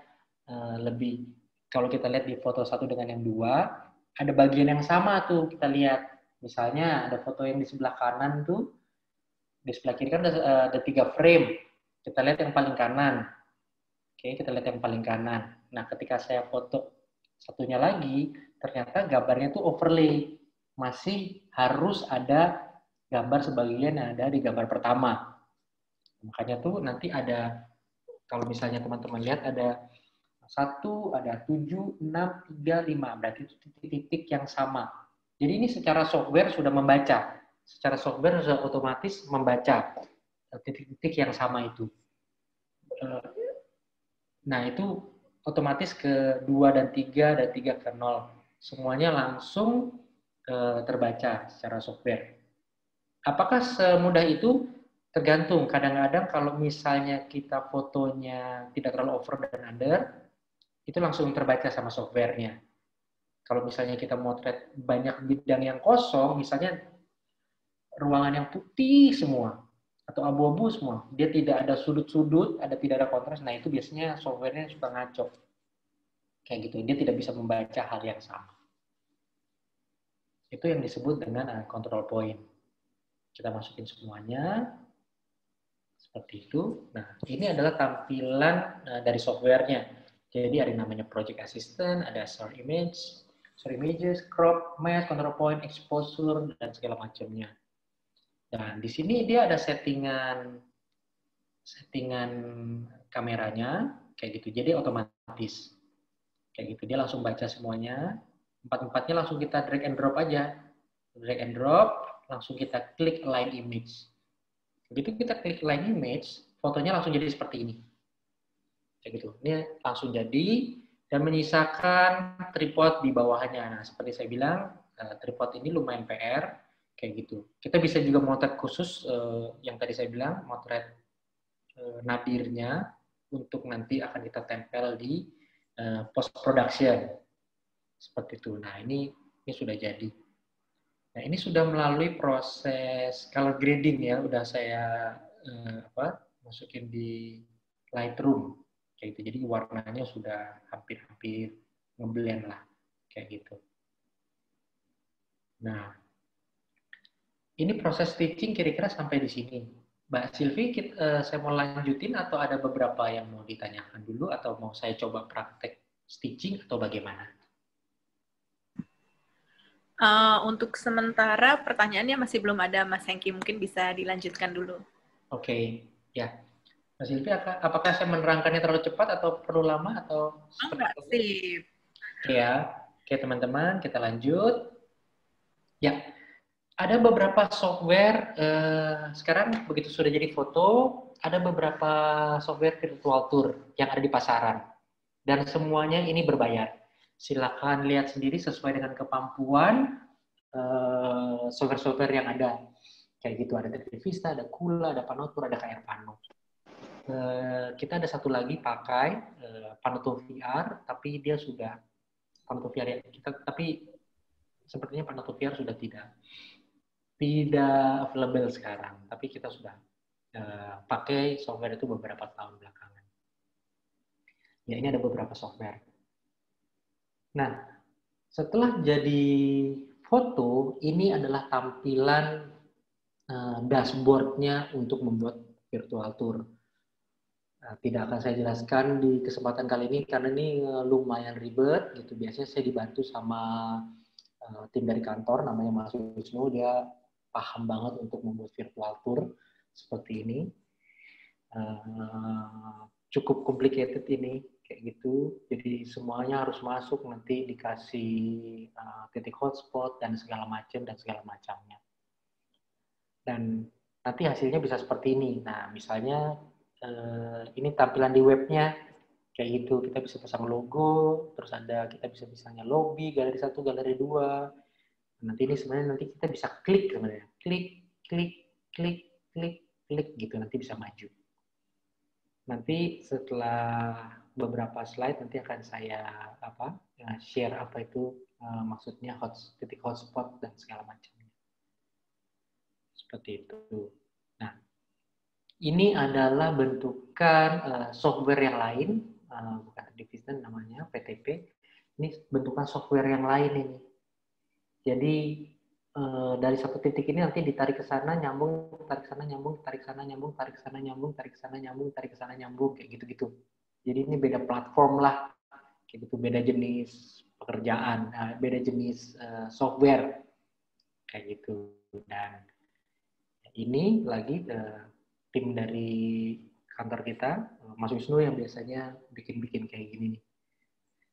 lebih, kalau kita lihat di foto satu dengan yang dua, ada bagian yang sama tuh kita lihat. Misalnya ada foto yang di sebelah kanan tuh, di sebelah kiri kan ada 3 frame. Kita lihat yang paling kanan. Oke, kita lihat yang paling kanan. Nah, ketika saya foto satunya lagi, ternyata gambarnya tuh overlay. Masih harus ada gambar sebagian yang ada di gambar pertama. Makanya tuh nanti ada, kalau misalnya teman-teman lihat ada 1, ada 7, 6, 3, 5. Berarti itu titik-titik yang sama. Jadi ini secara software sudah membaca. Secara software sudah otomatis membaca titik-titik yang sama itu. Nah, itu otomatis ke 2 dan 3 dan 3 ke 0. Semuanya langsung terbaca secara software. Apakah semudah itu? Tergantung. Kadang-kadang kalau misalnya kita fotonya tidak terlalu over dan under, itu langsung terbaca sama softwarenya. Kalau misalnya kita motret banyak bidang yang kosong, misalnya ruangan yang putih semua atau abu-abu semua, dia tidak ada sudut-sudut, tidak ada kontras, nah itu biasanya softwarenya suka ngaco kayak gitu, dia tidak bisa membaca hal yang sama. Itu yang disebut dengan control point. Kita masukin semuanya seperti itu. Nah, ini adalah tampilan dari softwarenya. Jadi ada yang namanya project assistant, ada source images, crop, mask, control point, exposure, dan segala macamnya. Dan di sini dia ada settingan kameranya kayak gitu. Jadi otomatis kayak gitu. Dia langsung baca semuanya. 4-4-nya langsung kita drag and drop aja. Drag and drop, langsung kita klik align image. Begitu kita klik align image, fotonya langsung jadi seperti ini. Kayak gitu. Ini langsung jadi dan menyisakan tripod di bawahnya. Nah, seperti saya bilang, tripod ini lumayan PR. Kayak gitu. Kita bisa juga motret khusus yang tadi saya bilang, motret nadirnya untuk nanti akan kita tempel di post production. Seperti itu. Nah, ini sudah jadi. Nah, ini sudah melalui proses color grading ya, udah saya masukin di Lightroom kayak gitu. Jadi warnanya sudah hampir-hampir ngeblend lah kayak gitu. Nah, ini proses stitching kira-kira sampai di sini. Mbak Silvi, saya mau lanjutin atau ada beberapa yang mau ditanyakan dulu atau mau saya coba praktek stitching atau bagaimana? Untuk sementara pertanyaannya masih belum ada, Mas Hengki. Mungkin bisa dilanjutkan dulu. Oke, ya. Mbak Silvi, apakah saya menerangkannya terlalu cepat atau perlu lama atau? Enggak sih. Oke ya. Oke teman-teman, kita lanjut. Ya. Ada beberapa software, sekarang begitu sudah jadi foto, ada beberapa software virtual tour yang ada di pasaran. Dan semuanya ini berbayar. Silakan lihat sendiri sesuai dengan kemampuan software-software yang ada. Kayak gitu, ada Vista, ada Kula, ada Panotur, ada KR Pano. Kita ada satu lagi pakai Panotur VR, tapi dia sudah, Panotur VR tapi sepertinya Panotur VR sudah tidak available sekarang, tapi kita sudah pakai software itu beberapa tahun belakangan. Ya, ini ada beberapa software. Nah, setelah jadi foto, ini adalah tampilan dashboard-nya untuk membuat virtual tour. Tidak akan saya jelaskan di kesempatan kali ini, karena ini lumayan ribet. Gitu. Biasanya saya dibantu sama tim dari kantor, namanya Mas Wisnu, dia paham banget untuk membuat virtual tour seperti ini. Cukup complicated ini, kayak gitu. Jadi semuanya harus masuk, nanti dikasih titik hotspot dan segala macamnya. Dan nanti hasilnya bisa seperti ini. Nah, misalnya ini tampilan di webnya, kayak gitu. Kita bisa pasang logo, terus kita bisa misalnya lobby, galeri 1, galeri 2. Nanti ini sebenarnya nanti kita bisa klik sebenarnya. Klik. klik, klik, klik gitu, nanti bisa maju. Nanti setelah beberapa slide nanti akan saya share apa itu maksudnya titik hotspot dan segala macamnya. Seperti itu. Nah, ini adalah bentukan software yang lain, bukan Division namanya, PTP. Ini bentukan software yang lain ini. Jadi dari satu titik ini nanti ditarik ke sana, nyambung, tarik sana, nyambung, tarik sana, nyambung, tarik sana, nyambung, tarik sana, nyambung, tarik sana, nyambung, kayak gitu-gitu. Jadi ini beda platform lah, kayak gitu, beda jenis pekerjaan, beda jenis software, kayak gitu. Dan ini lagi tim dari kantor kita, Mas Wisnu yang biasanya bikin-bikin kayak gini nih.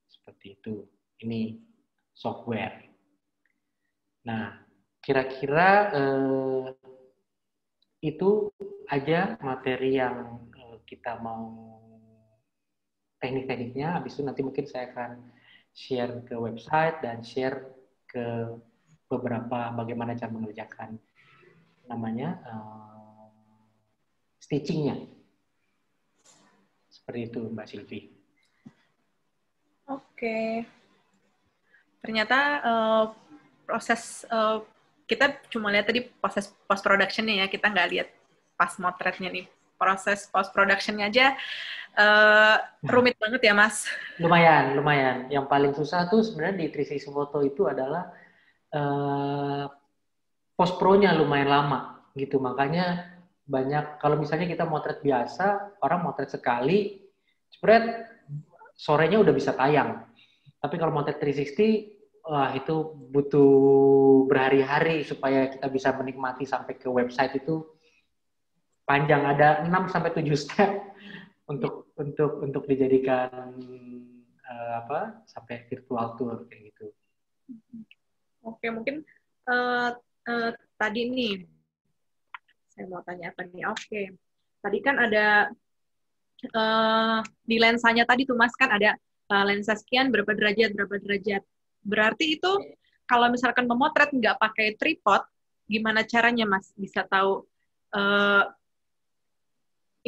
Seperti itu. Ini software. Nah, kira-kira itu aja materi yang kita mau teknik-tekniknya. Habis itu nanti mungkin saya akan share ke website dan share ke beberapa bagaimana cara mengerjakan namanya stitchingnya. Seperti itu, Mbak Silvi. Oke. Ternyata proses kita cuma lihat tadi proses post productionnya ya, kita nggak lihat pas motretnya nih. Proses post productionnya aja rumit banget ya, Mas. Lumayan. Yang paling susah tuh sebenarnya di 360 Photo itu adalah post pro-nya lumayan lama gitu. Makanya banyak, kalau misalnya kita motret biasa, orang motret sekali, spread sorenya udah bisa tayang. Tapi kalau motret 360 wah, itu butuh berhari-hari supaya kita bisa menikmati sampai ke website itu panjang, ada 6-7 step untuk dijadikan sampai virtual tour kayak gitu. Oke, mungkin tadi nih saya mau tanya apa nih? Oke. Tadi kan ada di lensanya tadi tuh Mas kan ada lensa sekian berapa derajat. Berarti itu kalau misalkan memotret nggak pakai tripod, gimana caranya Mas bisa tahu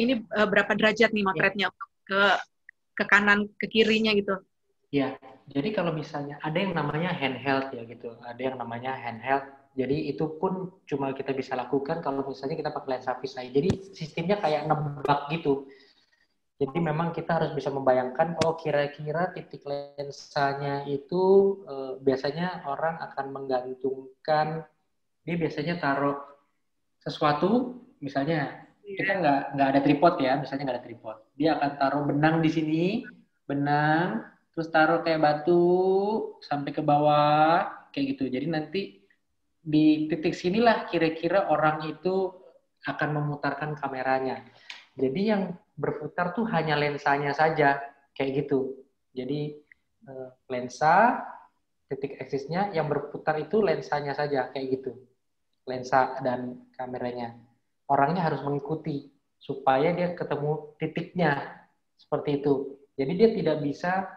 ini berapa derajat nih motretnya ke kanan, ke kirinya gitu? Ya, jadi kalau misalnya ada yang namanya handheld ya gitu, ada yang namanya handheld. Jadi itu pun cuma kita bisa lakukan kalau misalnya kita pakai lensa fisheye. Jadi sistemnya kayak nebak gitu. Jadi memang kita harus bisa membayangkan, oh kira-kira titik lensanya itu biasanya orang akan menggantungkan, dia biasanya taruh sesuatu, misalnya kita nggak ada tripod ya, misalnya nggak ada tripod, dia akan taruh benang di sini, benang, terus taruh kayak batu sampai ke bawah, kayak gitu. Jadi nanti di titik sinilah kira-kira orang itu akan memutarkan kameranya. Jadi yang berputar tuh hanya lensanya saja, kayak gitu. Jadi lensa, titik aksisnya, yang berputar itu lensanya saja, kayak gitu. Lensa dan kameranya. Orangnya harus mengikuti, supaya dia ketemu titiknya, seperti itu. Jadi dia tidak bisa,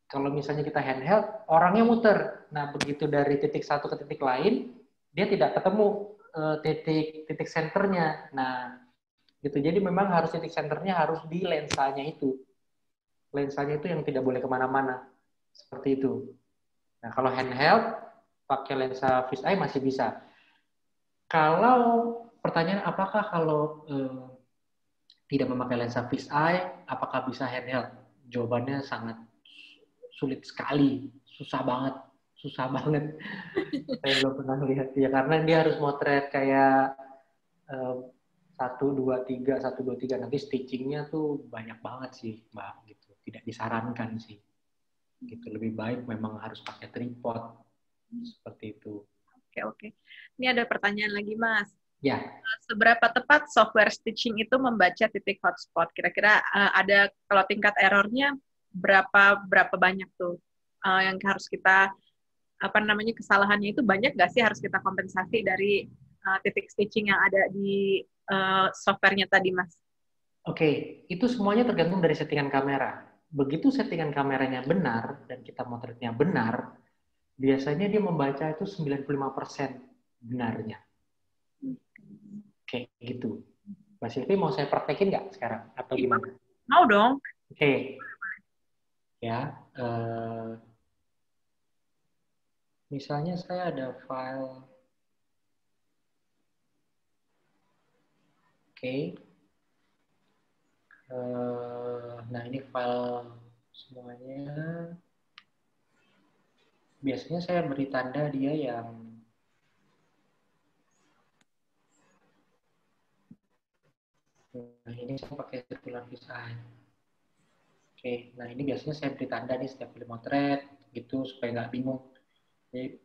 kalau misalnya kita handheld, orangnya muter. Nah, begitu dari titik satu ke titik lain, dia tidak ketemu titik senternya. Nah, gitu. Jadi memang harus titik senternya harus di lensanya itu. Lensanya itu yang tidak boleh kemana-mana. Seperti itu. Nah, kalau handheld, pakai lensa fisheye masih bisa. Kalau pertanyaan apakah kalau tidak memakai lensa fisheye, apakah bisa handheld? Jawabannya sangat sulit sekali. Susah banget. Saya belum pernah lihat. Ya, karena dia harus motret kayak 1, 2, 3, 1, 2, 3. Nanti stitchingnya tuh banyak banget sih, Mbak. Gitu. Tidak disarankan sih. Gitu. Lebih baik memang harus pakai tripod. Seperti itu. Oke. Ini ada pertanyaan lagi, Mas. Ya. Seberapa tepat software stitching itu membaca titik hotspot? Kira-kira ada, kalau tingkat errornya berapa banyak tuh yang harus kita, kesalahannya itu banyak nggak sih harus kita kompensasi dari titik stitching yang ada di softwarenya tadi, Mas? Oke, itu semuanya tergantung dari settingan kamera. Begitu settingan kameranya benar dan kita motretnya benar, biasanya dia membaca itu 95% benarnya. Kayak gitu. Mbak Silvi mau saya praktekin nggak sekarang? Atau gimana? Mau dong. Oke. Ya. Misalnya saya ada file. Oke. Nah, ini file semuanya. Biasanya saya beri tanda dia yang nah, ini saya pakai circular design. Oke, nah ini biasanya saya beri tanda nih setiap kali motret gitu supaya nggak bingung. Jadi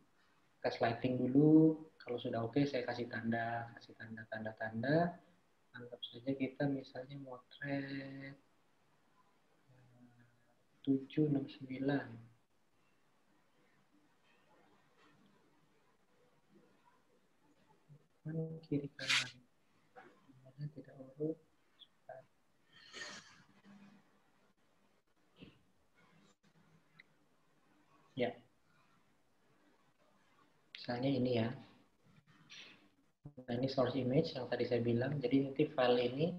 kita sliding dulu, kalau sudah oke saya kasih tanda, tanda. Anggap saja kita misalnya motret 769. Kiri kanan. Namanya tidak urut. Ya. Misalnya ini ya. Nah, ini source image yang tadi saya bilang. Jadi nanti file ini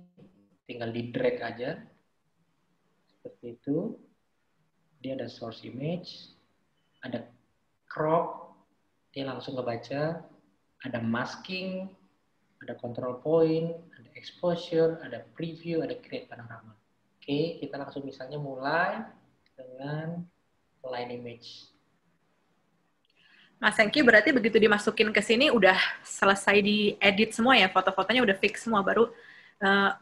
tinggal di drag aja. Seperti itu. Dia ada source image, ada crop, dia langsung ngebaca, ada masking, ada control point, ada exposure, ada preview, ada create panorama. Oke, kita langsung misalnya mulai dengan line image. Mas Hengki berarti begitu dimasukin ke sini udah selesai diedit semua ya, foto-fotonya udah fix semua, baru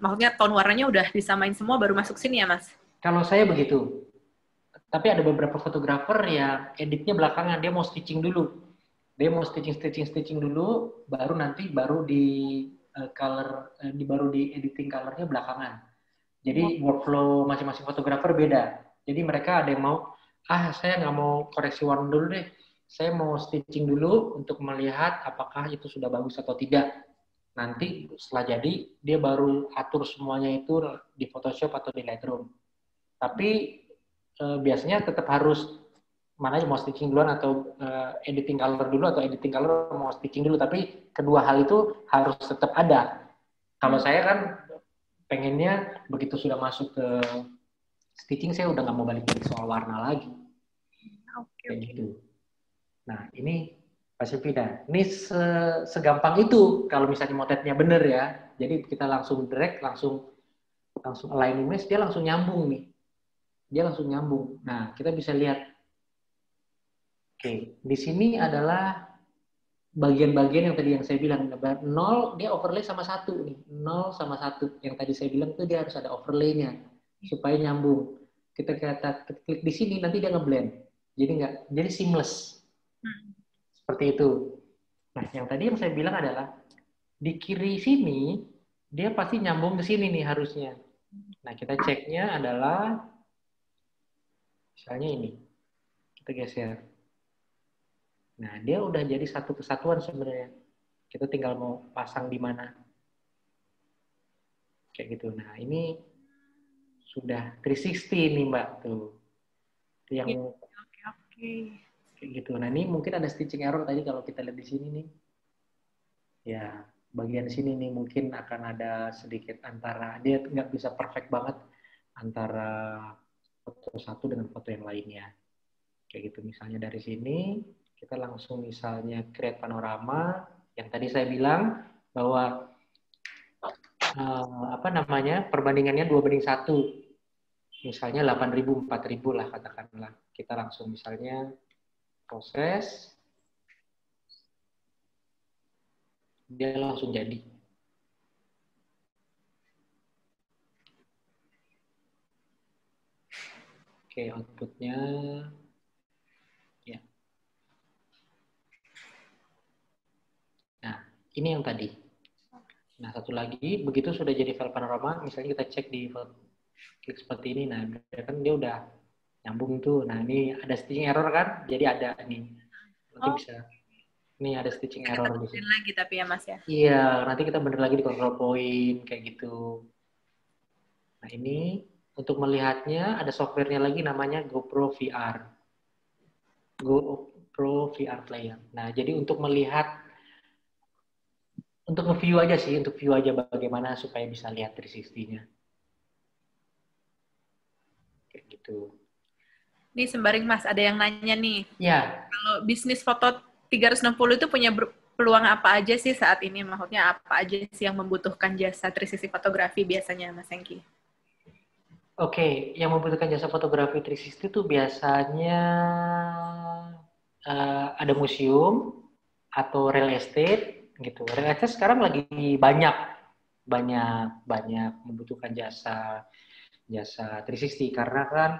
maksudnya tone warnanya udah disamain semua baru masuk sini ya Mas? Kalau saya begitu. Tapi ada beberapa fotografer yang editnya belakangan, dia mau stitching dulu. Dia mau stitching dulu, baru nanti baru di baru di editing colornya belakangan. Jadi workflow masing-masing fotografer beda. Jadi mereka ada yang mau, saya nggak mau koreksi warna dulu deh. Saya mau stitching dulu untuk melihat apakah itu sudah bagus atau tidak. Nanti setelah jadi, dia baru atur semuanya itu di Photoshop atau di Lightroom. Tapi biasanya tetap harus mana mau stitching duluan atau editing color dulu atau editing color mau stitching dulu, tapi kedua hal itu harus tetap ada. Kalau saya kan pengennya begitu sudah masuk ke stitching saya udah nggak mau balik soal warna lagi. Kayak gitu. Nah ini Pak Silvida, ini segampang itu kalau misalnya motretnya bener ya. Jadi kita langsung drag, langsung align image, dia langsung nyambung nih. Dia langsung nyambung. Nah, kita bisa lihat. Oke, di sini adalah bagian-bagian yang tadi yang saya bilang. 0, dia overlay sama 1 nih. 0 sama 1. Yang tadi saya bilang itu dia harus ada overlay-nya. Supaya nyambung. Kita klik di sini, nanti dia ngeblend. Jadi seamless. Seperti itu. Nah, yang tadi yang saya bilang adalah, di kiri sini, dia pasti nyambung ke sini nih harusnya. Nah, kita ceknya adalah misalnya ini, kita geser. Nah, dia udah jadi satu kesatuan sebenarnya. Kita tinggal mau pasang di mana. Kayak gitu. Nah, ini sudah 360 nih, Mbak. Tuh. Yang Oke. Kayak gitu. Nah, ini mungkin ada stitching error tadi kalau kita lihat di sini nih. Ya, bagian sini nih mungkin akan ada sedikit antara, dia nggak bisa perfect banget antara foto satu dengan foto yang lainnya. Kayak gitu, misalnya dari sini, kita langsung misalnya create panorama, yang tadi saya bilang bahwa perbandingannya 2:1. Misalnya 8.000, 4.000 lah katakanlah. Kita langsung misalnya proses, dia langsung jadi. Oke, outputnya ya. Nah, ini yang tadi. Nah, satu lagi, begitu sudah jadi file panorama, misalnya kita cek di klik seperti ini, nah kan dia udah nyambung tuh. Nah, ini ada stitching error kan? Jadi ada nih. Nanti bisa. Ini ada stitching error di sini. Lagi tapi ya Mas ya. Iya, nanti kita bener lagi di control point kayak gitu. Nah, ini untuk melihatnya ada softwarenya lagi namanya GoPro VR. GoPro VR Player. Nah, jadi untuk melihat untuk nge-view aja sih, untuk view aja bagaimana supaya bisa lihat 360-nya. Kayak gitu. Nih sembari Mas, ada yang nanya nih. Ya, Kalau bisnis foto 360 itu punya peluang apa aja sih saat ini? Maksudnya apa aja sih yang membutuhkan jasa 360 fotografi biasanya, Mas Hengki? oke. Yang membutuhkan jasa fotografi 360 itu biasanya ada museum atau real estate gitu. Real estate sekarang lagi banyak banyak membutuhkan jasa 360 karena kan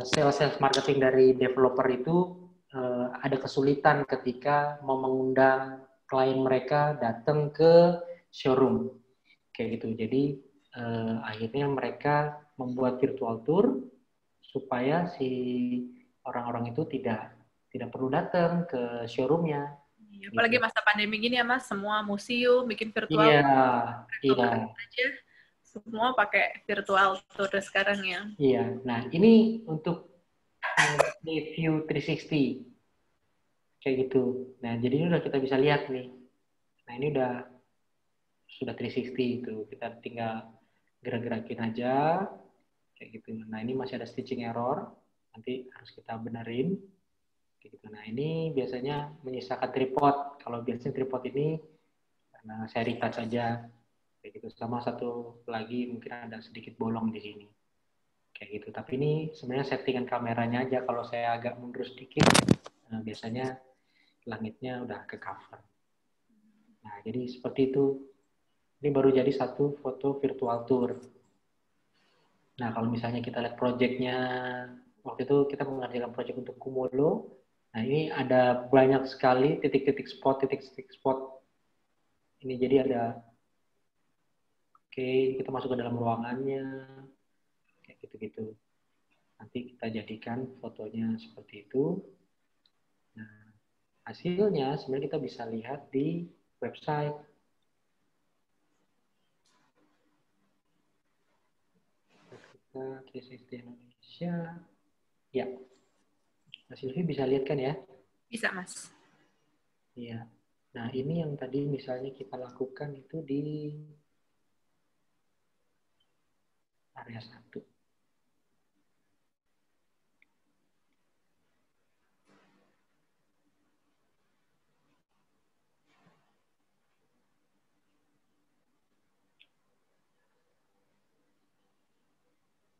sales marketing dari developer itu ada kesulitan ketika mau mengundang klien mereka datang ke showroom kayak gitu. Jadi akhirnya mereka membuat virtual tour supaya si orang-orang itu tidak perlu datang ke showroomnya. Apalagi Gitu. masa pandemi gini ya Mas, semua museum bikin virtual Iya, tour iya. aja, semua pakai virtual tour sekarang ya. Iya. Nah, ini untuk review 360 kayak gitu. Nah, jadi ini udah kita bisa lihat nih. Nah, ini sudah 360 itu. Kita tinggal gerak-gerakin aja kayak gitu. Nah, ini masih ada stitching error. Nanti harus kita benerin. Kayak gitu. Nah, ini biasanya menyisakan tripod. Kalau biasanya tripod ini karena saya retouch aja kayak gitu. Sama satu lagi mungkin ada sedikit bolong di sini. Kayak gitu. Tapi ini sebenarnya settingan kameranya aja. Kalau saya agak mundur sedikit, biasanya langitnya udah ke cover. Nah, jadi seperti itu. Ini baru jadi satu foto virtual tour. Nah, kalau misalnya kita lihat proyeknya, waktu itu kita mengerjakan proyek untuk Kumolo. Nah, ini ada banyak sekali titik-titik spot. Ini jadi ada, oke, kita masuk ke dalam ruangannya, kayak gitu-gitu. Nanti kita jadikan fotonya seperti itu. Nah, hasilnya sebenarnya kita bisa lihat di website. Kita 360 Indonesia. Ya, Mas Silvi bisa lihat kan ya? Bisa Mas. Iya. Nah, ini yang tadi misalnya kita lakukan itu di area 1.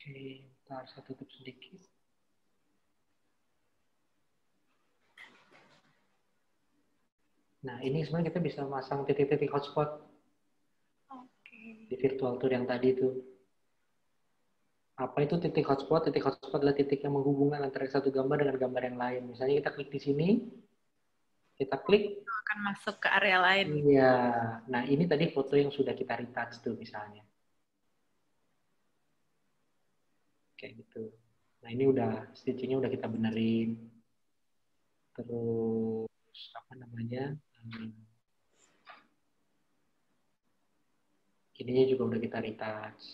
Oke, ntar saya tutup sedikit. Nah, ini sebenarnya kita bisa masang titik-titik hotspot di virtual tour yang tadi itu. Apa itu titik hotspot? Titik hotspot adalah titik yang menghubungkan antara satu gambar dengan gambar yang lain. Misalnya kita klik di sini, kita klik. Akan masuk ke area lain. Iya. Nah, ini tadi foto yang sudah kita retouch tuh misalnya. Kayak gitu. Nah, ini udah stitchingnya udah kita benerin. Terus apa namanya? Ininya juga udah kita retouch.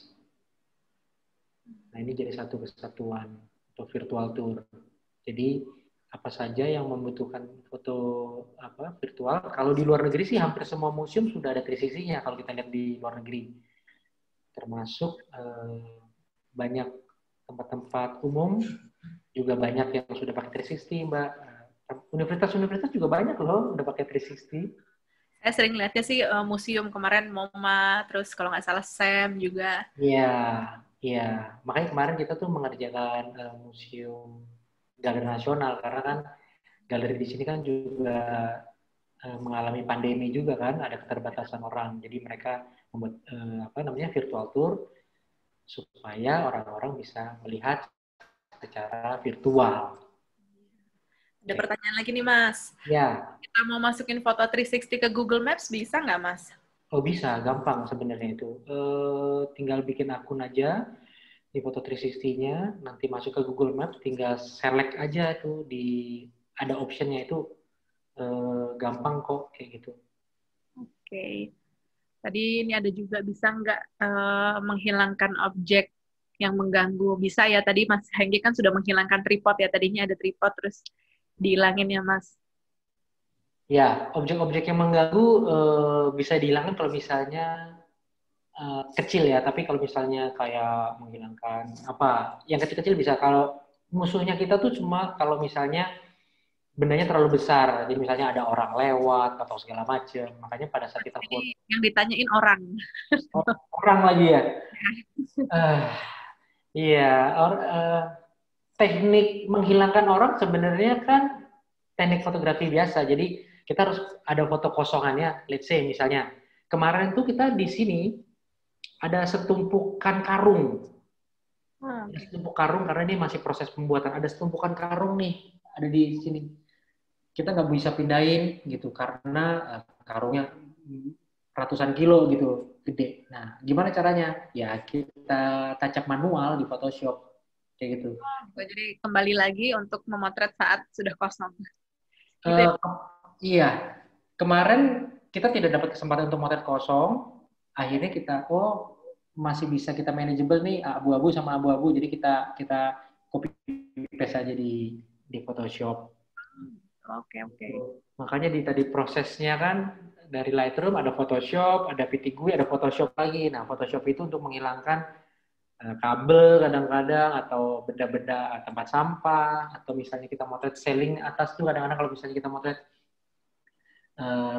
Nah, ini jadi satu kesatuan untuk virtual tour. Jadi apa saja yang membutuhkan foto virtual. Kalau di luar negeri sih hampir semua museum sudah ada 360-nya kalau kita lihat di luar negeri. Termasuk banyak tempat-tempat umum juga banyak yang sudah pakai 360, Mbak. Universitas-universitas juga banyak loh udah pakai 360. Saya sering lihatnya sih museum kemarin MoMA, terus kalau nggak salah SEM juga. Iya. Makanya kemarin kita tuh mengerjakan museum galeri nasional karena kan galeri di sini kan juga mengalami pandemi juga kan, ada keterbatasan orang. Jadi mereka membuat virtual tour supaya orang-orang bisa melihat secara virtual. Ada pertanyaan lagi nih, Mas. Ya. Kita mau masukin foto 360 ke Google Maps, bisa nggak, Mas? Oh, bisa. Gampang sebenarnya itu. Tinggal bikin akun aja di foto 360-nya, nanti masuk ke Google Maps, tinggal select aja tuh, ada option-nya itu. Gampang kok, kayak gitu. Oke. Tadi ini ada juga, bisa nggak menghilangkan objek yang mengganggu? Bisa ya, tadi Mas Hengki kan sudah menghilangkan tripod ya, tadinya ada tripod, terus dihilangin ya, Mas? Ya, objek-objek yang mengganggu bisa dihilangkan kalau misalnya kecil ya, tapi kalau misalnya kayak menghilangkan apa, yang kecil-kecil bisa. Kalau musuhnya kita tuh cuma kalau misalnya bendanya terlalu besar, jadi misalnya ada orang lewat atau segala macam. Makanya pada saat kita foto Jadi yang ditanyain orang. orang lagi ya, eh iya, teknik menghilangkan orang sebenarnya kan teknik fotografi biasa. Jadi kita harus ada foto kosongannya. Let's say misalnya kemarin tuh kita di sini ada setumpukan karung. Ada setumpuk karung karena ini masih proses pembuatan. Ada setumpukan karung nih, ada di sini. Kita nggak bisa pindahin gitu karena karungnya ratusan kilo gitu, gede. Nah, gimana caranya? Ya kita tancap manual di Photoshop kayak gitu. Jadi kembali lagi untuk memotret saat sudah kosong. Uh, iya, kemarin kita tidak dapat kesempatan untuk motret kosong. Akhirnya kita, masih bisa kita manageable nih abu-abu sama abu-abu. Jadi kita copy paste aja di Photoshop. Oke. Makanya tadi prosesnya kan dari Lightroom ada Photoshop, ada VT-GUI, ada Photoshop lagi. Nah, Photoshop itu untuk menghilangkan kabel kadang-kadang atau benda-benda tempat sampah atau misalnya kita motret ceiling atas tuh kadang-kadang kalau misalnya kita motret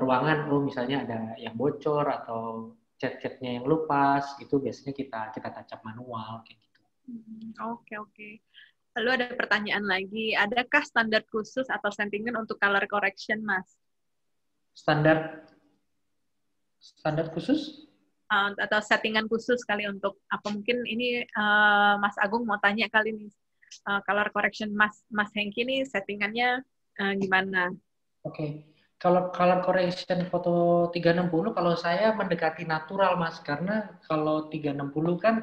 ruangan, misalnya ada yang bocor atau cat-catnya yang lupas, itu biasanya kita tancap manual kayak gitu. Oke. Lalu ada pertanyaan lagi, adakah standar khusus atau settingan untuk color correction, Mas? Standar khusus? Atau settingan khusus kali untuk apa mungkin ini Mas Agung mau tanya kali nih color correction Mas Hengki nih settingannya gimana? Oke. Kalau color correction foto 360 kalau saya mendekati natural Mas, karena kalau 360 kan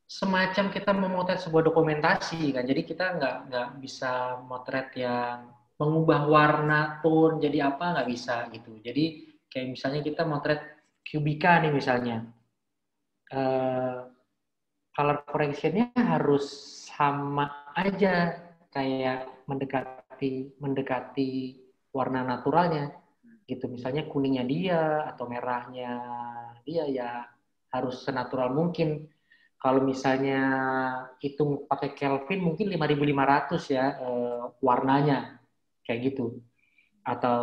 semacam kita memotret sebuah dokumentasi kan, jadi kita nggak bisa motret yang mengubah warna tone jadi apa, nggak bisa gitu. Jadi kayak misalnya kita motret Kubika nih misalnya, color correction-nya harus sama aja kayak mendekati warna naturalnya gitu. Misalnya kuningnya dia atau merahnya dia ya harus senatural mungkin. Kalau misalnya hitung pakai Kelvin mungkin 5.500 ya warnanya kayak gitu. Atau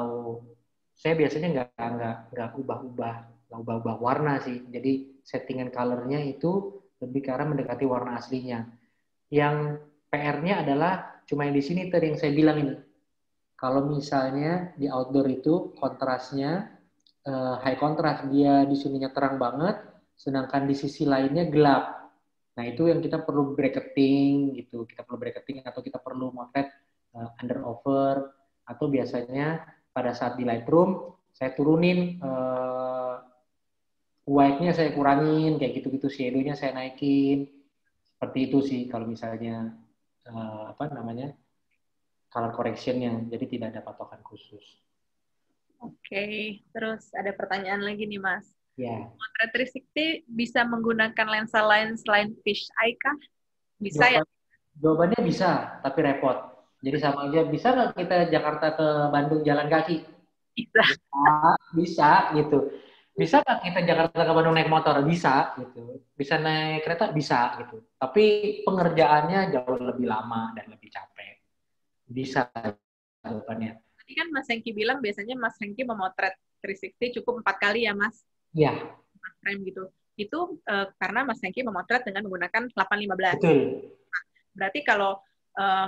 saya biasanya nggak ubah-ubah warna sih. Jadi settingan color-nya itu lebih ke arah mendekati warna aslinya. Yang PR-nya adalah cuma yang di sini tadi yang saya bilang ini. Kalau misalnya di outdoor itu kontrasnya high contrast, dia di sininya terang banget, sedangkan di sisi lainnya gelap. Nah, itu yang kita perlu bracketing gitu. Kita perlu bracketing atau kita perlu motret under over, atau biasanya pada saat di Lightroom saya turunin white-nya saya kurangin kayak gitu-gitu, shadow-nya saya naikin. Seperti itu sih kalau misalnya color correction-nya. Jadi tidak ada patokan khusus. Oke, terus ada pertanyaan lagi nih Mas. Ya. Motret 360 bisa menggunakan lensa lain selain fish eye kah? Bisa ya? Jawabannya bisa, tapi repot. Jadi sama aja, bisa nggak kita Jakarta ke Bandung jalan kaki? Bisa gitu. Bisa nggak kita Jakarta ke Bandung naik motor? Bisa gitu. Bisa naik kereta? Bisa gitu. Tapi pengerjaannya jauh lebih lama dan lebih capek. Bisa jawabannya. Tadi kan Mas Hengki bilang biasanya Mas Hengki memotret 360 cukup 4 kali ya Mas? Iya. Frame gitu. Itu karena Mas Hengki memotret dengan menggunakan 8-15. Betul. Berarti kalau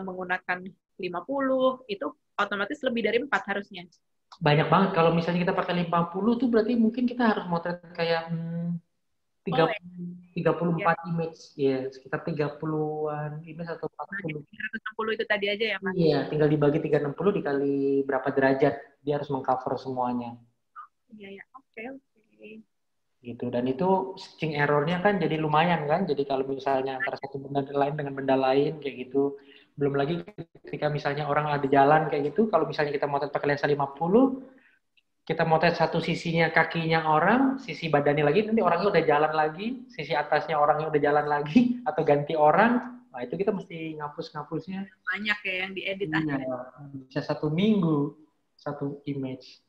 menggunakan 50 itu otomatis lebih dari 4 harusnya. Banyak banget. Kalau misalnya kita pakai 50 tuh berarti mungkin kita harus motret kayak 34 image. Ya, sekitar 30-an image atau 40. 360 itu tadi aja ya Mas? Iya, tinggal dibagi 360 dikali berapa derajat. Dia harus mengcover semuanya. Iya. Oke. Gitu. Dan itu stitching error-nya kan jadi lumayan kan. Jadi kalau misalnya antara satu benda lain dengan benda lain kayak gitu. Belum lagi ketika misalnya orang ada jalan kayak gitu, kalau misalnya kita motret pakai lensa 50, kita motret satu sisinya kakinya orang, sisi badannya lagi, nanti orangnya udah jalan lagi, sisi atasnya orangnya udah jalan lagi, atau ganti orang, nah itu kita mesti ngapus-ngapusnya. Banyak ya yang diedit. Iya, bisa 1 minggu. satu image.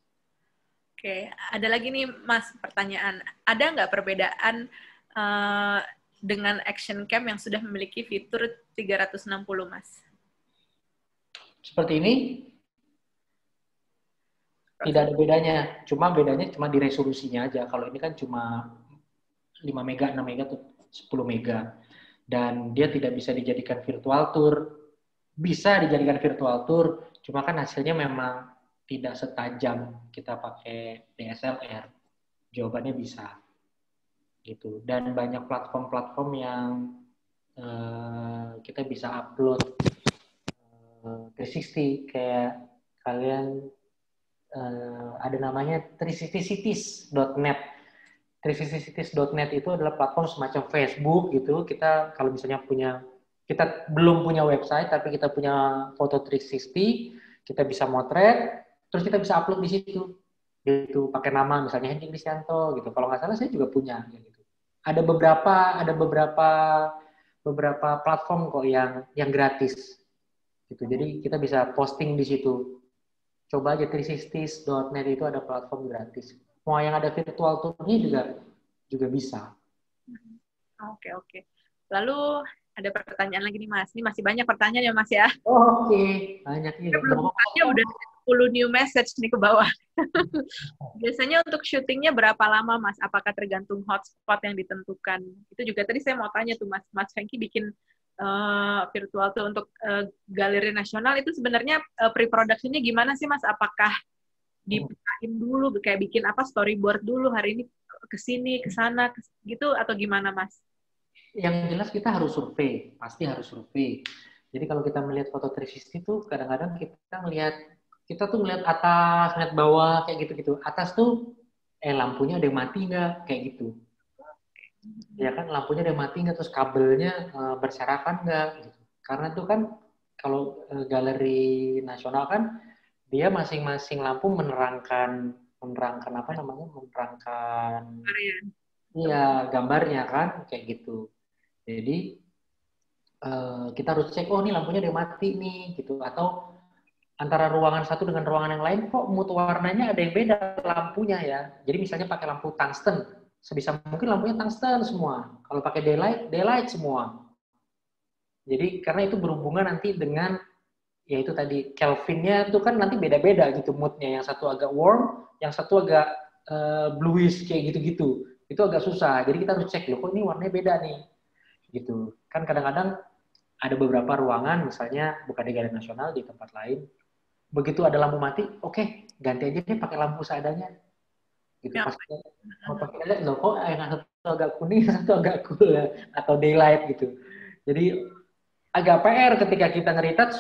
Oke, ada lagi nih Mas pertanyaan. Ada nggak perbedaan dengan Action Cam yang sudah memiliki fitur 360 Mas? Seperti ini, tidak ada bedanya. Bedanya cuma di resolusinya aja. Kalau ini kan cuma 5 mega, 6 mega, atau 10 mega. Dan dia tidak bisa dijadikan virtual tour. Bisa dijadikan virtual tour, cuma kan hasilnya memang tidak setajam kita pakai DSLR. Jawabannya bisa. Gitu. Dan banyak platform-platform yang kita bisa upload 360, kayak kalian ada namanya 360cities.net. 360cities.net itu adalah platform semacam Facebook gitu. Kita kalau misalnya kita belum punya website tapi kita punya foto 360, kita bisa motret, terus kita bisa upload di situ. Gitu, pakai nama misalnya Hendy Kristianto gitu. Kalau nggak salah saya juga punya gitu. Ada beberapa platform kok yang gratis. Gitu. Jadi kita bisa posting di situ. Coba aja 360.net itu ada platform gratis. Mau yang ada virtual tour-nya juga bisa. Oke. Lalu ada pertanyaan lagi nih Mas. Ini masih banyak pertanyaan ya Mas ya. Oke. Banyak nih. Belum bukanya udah 10 new message nih ke bawah. Biasanya untuk syutingnya berapa lama Mas? Apakah tergantung hotspot yang ditentukan? Itu juga tadi saya mau tanya tuh Mas Franky bikin virtual tuh untuk galeri nasional itu sebenarnya pre-production-nya gimana sih Mas? Apakah dipisahin dulu kayak bikin storyboard dulu hari ini ke sini ke sana gitu atau gimana Mas? Yang jelas kita harus survei, pasti harus survei. Jadi kalau kita melihat foto 360 tuh kadang-kadang kita tuh melihat atas, melihat bawah kayak gitu-gitu. Atas tuh lampunya ada yang mati nggak kayak gitu. Ya kan lampunya ada yang mati nggak, terus kabelnya berserakan nggak gitu. Karena itu kan kalau galeri nasional kan dia masing-masing lampu menerangkan apa namanya? Menerangkan iya gambarnya kan kayak gitu. Jadi kita harus cek, oh ini lampunya udah mati nih, gitu. Atau antara ruangan satu dengan ruangan yang lain, kok mood warnanya ada yang beda lampunya ya. Jadi misalnya pakai lampu tungsten, sebisa mungkin lampunya tungsten semua. Kalau pakai daylight semua. Jadi karena itu berhubungan nanti dengan, ya itu tadi, Kelvinnya itu kan nanti beda-beda gitu moodnya. Yang satu agak warm, yang satu agak bluish kayak gitu-gitu. Itu agak susah. Jadi kita harus cek, loh kok ini warnanya beda nih. Gitu. Kan kadang-kadang ada beberapa ruangan, misalnya bukan di galeri nasional, di tempat lain, begitu ada lampu mati, oke, ganti aja deh pakai lampu seadanya. Gitu. Pas mau pakai LED, loh kok yang satu agak kuning, yang satu agak cool ya, atau daylight gitu. Jadi agak PR ketika kita nge-retouch,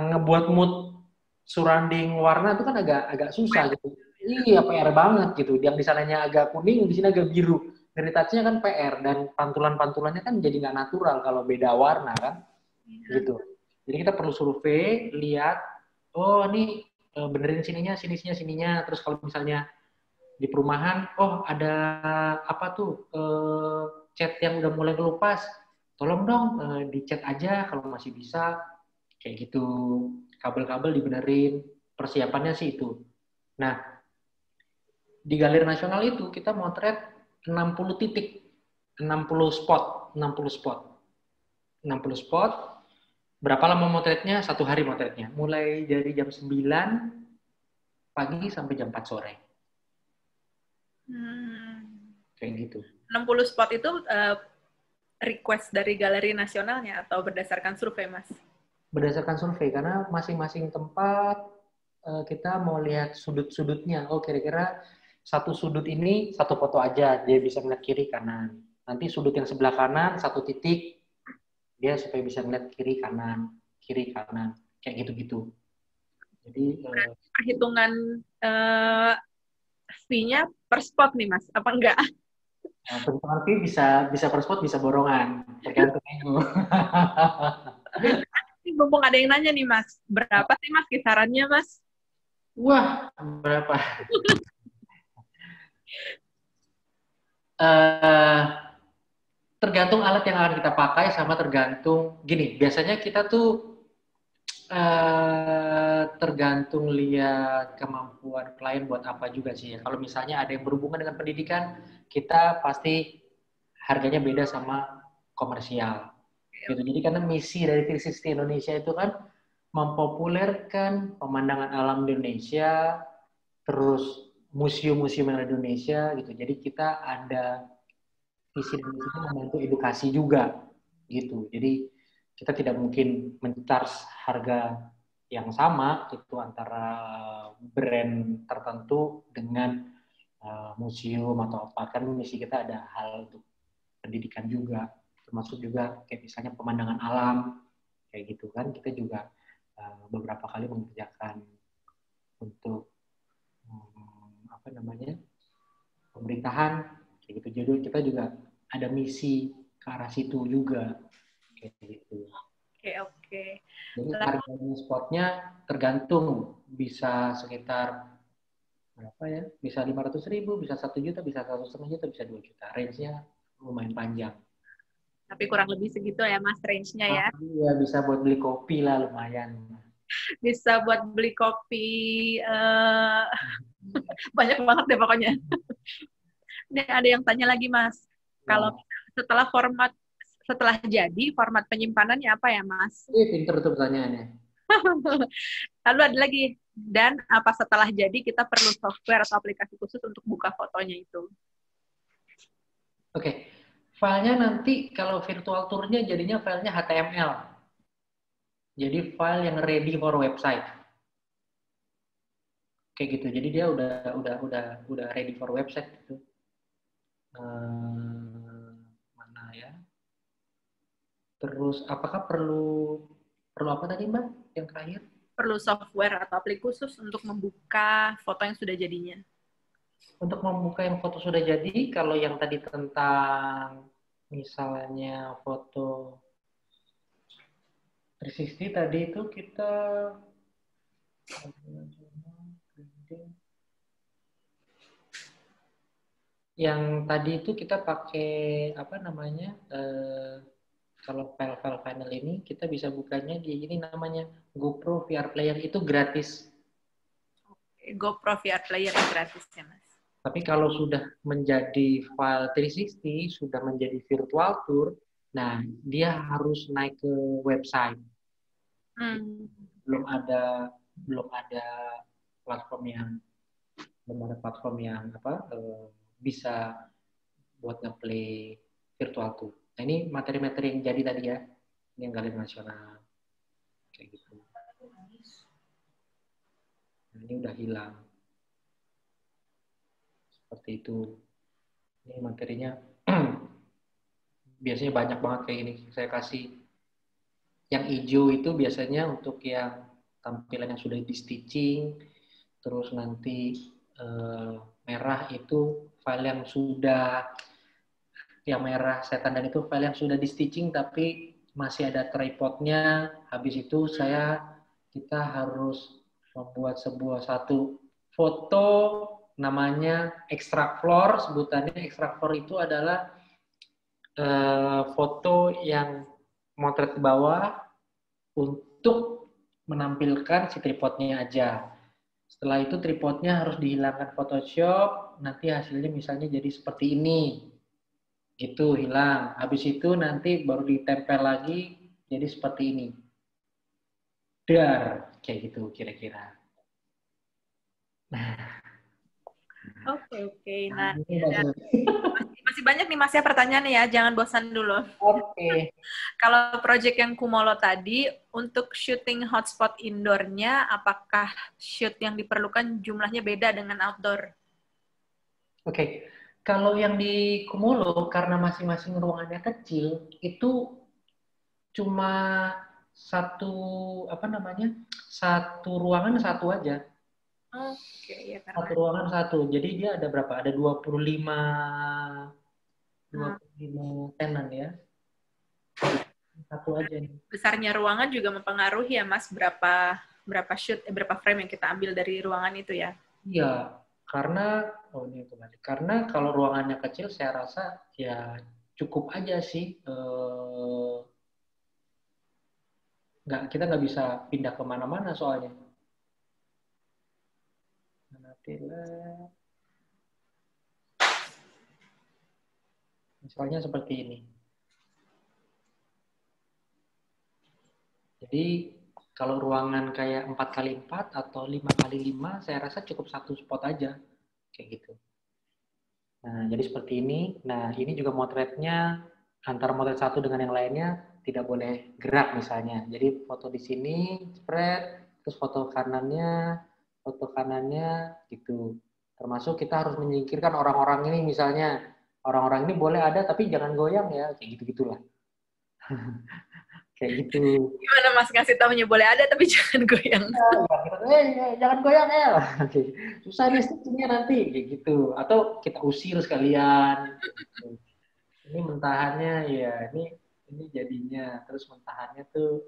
ngebuat mood surrounding warna itu kan agak susah gitu. Iya, PR banget gitu. Yang di sananya agak kuning, di sini agak biru. Nge-retouch-nya kan PR, dan pantulan-pantulannya kan jadi nggak natural kalau beda warna kan. Gitu. Jadi kita perlu survei, lihat, oh ini benerin sininya. Terus kalau misalnya di perumahan, oh ada apa tuh, cat yang udah mulai kelupas, tolong dong dicat aja kalau masih bisa. Kayak gitu. Kabel-kabel dibenerin. Persiapannya sih itu. Nah, di galeri nasional itu kita motret 60 titik, 60 spot. Berapa lama motretnya? 1 hari motretnya. Mulai dari jam 9 pagi sampai jam 4 sore. Kayak gitu. 60 spot itu request dari galeri nasionalnya atau berdasarkan survei, Mas? Berdasarkan survei, karena masing-masing tempat kita mau lihat sudut-sudutnya. Oh, kira-kira satu sudut ini satu foto aja, dia bisa melihat kiri kanan. Nanti sudut yang sebelah kanan satu titik, dia supaya bisa melihat kiri kanan, kayak gitu-gitu. Jadi perhitungan fee-nya per spot nih Mas, apa enggak? Perhitungan fee bisa per spot, bisa borongan, tergantung minggu. Mumpung ada yang nanya nih Mas, berapa sih Mas kisarannya Mas? Wah, berapa? Tergantung alat yang akan kita pakai, sama tergantung gini. Biasanya kita tuh tergantung lihat kemampuan klien buat apa juga sih ya. Kalau misalnya ada yang berhubungan dengan pendidikan, kita pasti harganya beda sama komersial. Gitu. Jadi karena misi dari 360 Indonesia itu kan mempopulerkan pemandangan alam di Indonesia, terus museum-museum yang ada di Indonesia gitu. Jadi kita ada visi dan misinya membantu edukasi juga gitu. Jadi kita tidak mungkin men-charge harga yang sama itu antara brand tertentu dengan museum atau apa. Kan misi kita ada hal untuk pendidikan juga, termasuk juga kayak misalnya pemandangan alam kayak gitu kan. Kita juga beberapa kali mengerjakan untuk apa namanya pemerintahan kayak gitu. Jadi kita juga ada misi ke arah situ juga kayak gitu. Oke. Jadi harganya spotnya tergantung, bisa sekitar berapa ya? Bisa 500.000, bisa 1 juta, bisa 1,5 juta, bisa 2 juta. Range-nya lumayan panjang. Tapi kurang lebih segitu ya Mas range-nya ya. Iya, bisa buat beli kopi lah lumayan. Bisa buat beli kopi banyak banget deh pokoknya. Ini ada yang tanya lagi Mas. Kalau setelah jadi format penyimpanannya apa ya Mas? Pinter tuh pertanyaannya. Lalu ada lagi, dan apa setelah jadi kita perlu software atau aplikasi khusus untuk buka fotonya itu? Oke. Filenya nanti kalau virtual tour-nya jadinya filenya HTML. Jadi file yang ready for website. Kayak gitu. Jadi dia udah ready for website gitu. Mana ya? Terus apakah perlu apa tadi Mbak yang terakhir? Perlu software atau aplikasi khusus untuk membuka foto yang sudah jadinya. Untuk membuka yang foto sudah jadi, kalau yang tadi tentang misalnya foto 360 tadi itu kita yang tadi itu kita pakai apa namanya kalau file final ini kita bisa bukanya di ini namanya GoPro VR Player, itu gratis. GoPro VR Player yang gratis ya Mas. Tapi kalau sudah menjadi file 360, sudah menjadi virtual tour, nah dia harus naik ke website. Belum ada platform yang bisa buat ngeplay virtual tour. Nah ini materi-materi yang jadi tadi ya, ini yang galeri nasional kayak gitu. Nah, ini udah hilang. Seperti itu. Ini materinya biasanya banyak banget kayak gini. Saya kasih yang hijau itu biasanya untuk yang tampilan yang sudah di stitching, terus nanti merah itu file yang sudah, yang merah saya tanda itu file yang sudah di stitching tapi masih ada tripodnya. Habis itu kita harus membuat satu foto namanya extract floor. Sebutannya extract floor itu adalah foto yang motret ke bawah untuk menampilkan si tripodnya aja. Setelah itu tripodnya harus dihilangkan Photoshop, nanti hasilnya misalnya jadi seperti ini. Itu hilang. Habis itu nanti baru ditempel lagi jadi seperti ini. Kayak gitu kira-kira. Nah. Oke. Nah, masih banyak nih Mas ya pertanyaannya ya, jangan bosan dulu. Oke. Kalau proyek yang Kumolo tadi, untuk shooting hotspot indoor-nya, apakah shoot yang diperlukan jumlahnya beda dengan outdoor? Oke. Kalau yang di Kumolo, karena masing-masing ruangannya kecil, itu cuma satu ruangan satu aja. Oke, ya, satu ruangan satu. Jadi dia ada berapa? Ada 25 tenan ya. Satu aja nih. Besarnya ruangan juga mempengaruhi ya Mas, berapa frame yang kita ambil dari ruangan itu ya? Iya, karena karena kalau ruangannya kecil saya rasa ya cukup aja sih. Kita nggak bisa pindah kemana-mana soalnya. Adela. Misalnya seperti ini. Jadi kalau ruangan kayak 4x4 atau 5x5, saya rasa cukup satu spot aja. Kayak gitu. Nah, jadi seperti ini. Nah, ini juga motretnya antara motret satu dengan yang lainnya tidak boleh gerak misalnya. Jadi foto di sini, spread, terus foto kanannya gitu. Termasuk kita harus menyingkirkan orang-orang ini misalnya. Orang-orang ini boleh ada tapi jangan goyang ya, kayak gitu-gitulah. Kayak gitu. Gimana Mas ngasih tahunya boleh ada tapi jangan goyang? Jangan goyang ya. Susah nih stitchingnya nanti, kayak gitu. Atau kita usir sekalian. Ini mentahannya ya, ini jadinya. Terus mentahannya tuh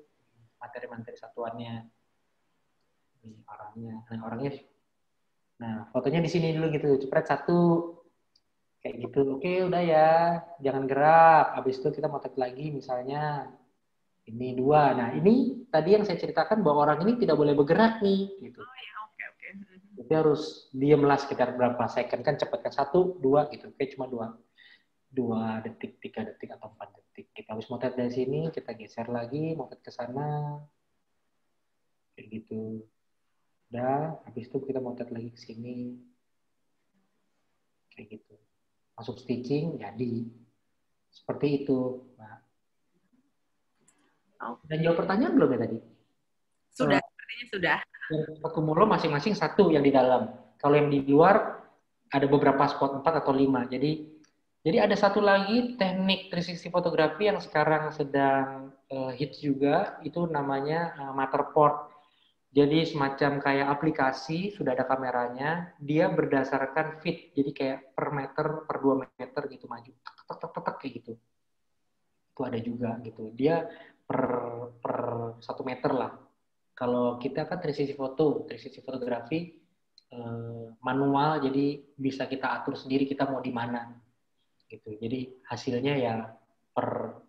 materi-materi satuannya. Ini orangnya. Nah, fotonya di sini dulu gitu. Cepet satu. Kayak gitu. Oke, udah ya. Jangan gerak. Habis itu kita motret lagi misalnya. Ini 2. Nah, ini tadi yang saya ceritakan bahwa orang ini tidak boleh bergerak nih. Gitu. Oh ya, oke. Jadi harus diamlah sekitar berapa second. Kan cepat kan. 1, 2 gitu. Oke, cuma 2 detik, 3 detik, atau 4 detik. Kita habis motret dari sini, kita geser lagi, motret ke sana. Kayak gitu. Udah, habis itu kita motret lagi ke sini. Kayak gitu. Masuk stitching, jadi. Seperti itu. Nah. Dan jawab pertanyaan belum ya tadi? Sudah, sepertinya sudah. Yang Cumulo masing-masing 1 yang di dalam. Kalau yang di luar ada beberapa spot 4 atau 5. Jadi ada satu lagi teknik 360 fotografi yang sekarang sedang hits juga, itu namanya Matterport. Jadi semacam kayak aplikasi, sudah ada kameranya, dia berdasarkan feet, jadi kayak per meter, per 2 meter gitu maju. Tek, kayak gitu. Itu ada juga gitu. Dia per 1 meter lah. Kalau kita kan 360 fotografi manual, jadi bisa kita atur sendiri kita mau di mana. Gitu. Jadi hasilnya ya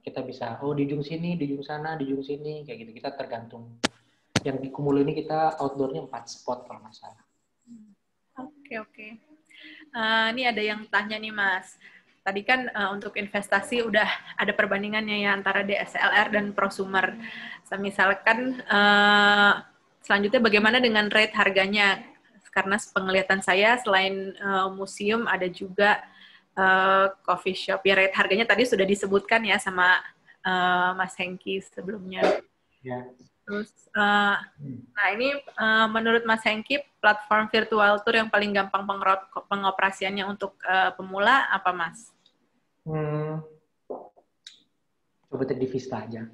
kita bisa di ujung sini, di ujung sana, di ujung sini, kayak gitu. Kita tergantung. Yang di Cumulo ini kita outdoor-nya 4 spot kalau nggak salah. Oke. Ini ada yang tanya nih Mas. Tadi kan untuk investasi udah ada perbandingannya ya antara DSLR dan prosumer. Misalkan selanjutnya bagaimana dengan rate harganya? Karena penglihatan saya selain museum ada juga coffee shop. Ya, rate harganya tadi sudah disebutkan ya sama Mas Hengki sebelumnya. Ya. Terus, nah ini menurut Mas Hengki, platform virtual tour yang paling gampang pengoperasiannya untuk pemula apa Mas? Coba 3D Vista aja.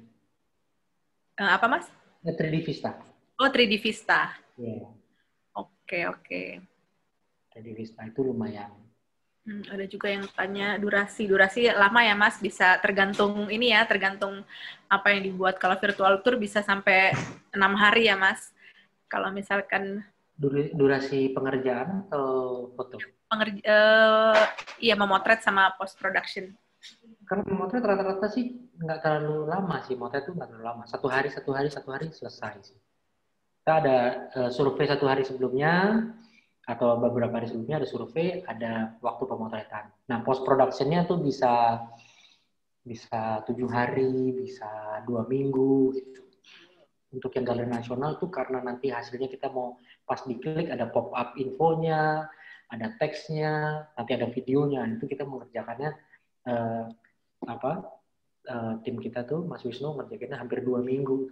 Apa Mas? 3D Vista. Oh, 3D Vista. Yeah. Oke. 3D Vista itu lumayan. Ada juga yang tanya durasi lama ya Mas, bisa tergantung apa yang dibuat. Kalau virtual tour bisa sampai 6 hari ya Mas. Kalau misalkan durasi pengerjaan atau foto? Iya, memotret sama post production. Kalau memotret rata-rata sih nggak terlalu lama sih, motret itu nggak terlalu lama. Satu hari selesai sih. Kita ada survei 1 hari sebelumnya, atau beberapa hari sebelumnya ada survei, ada waktu pemotretan. Nah, post productionnya tuh bisa 7 hari, bisa 2 minggu gitu. Untuk yang galeri nasional tuh karena nanti hasilnya kita mau pas diklik ada pop up infonya, ada teksnya, nanti ada videonya. Itu kita mengerjakannya tim kita tuh Mas Wisnu ngerjainnya hampir 2 minggu.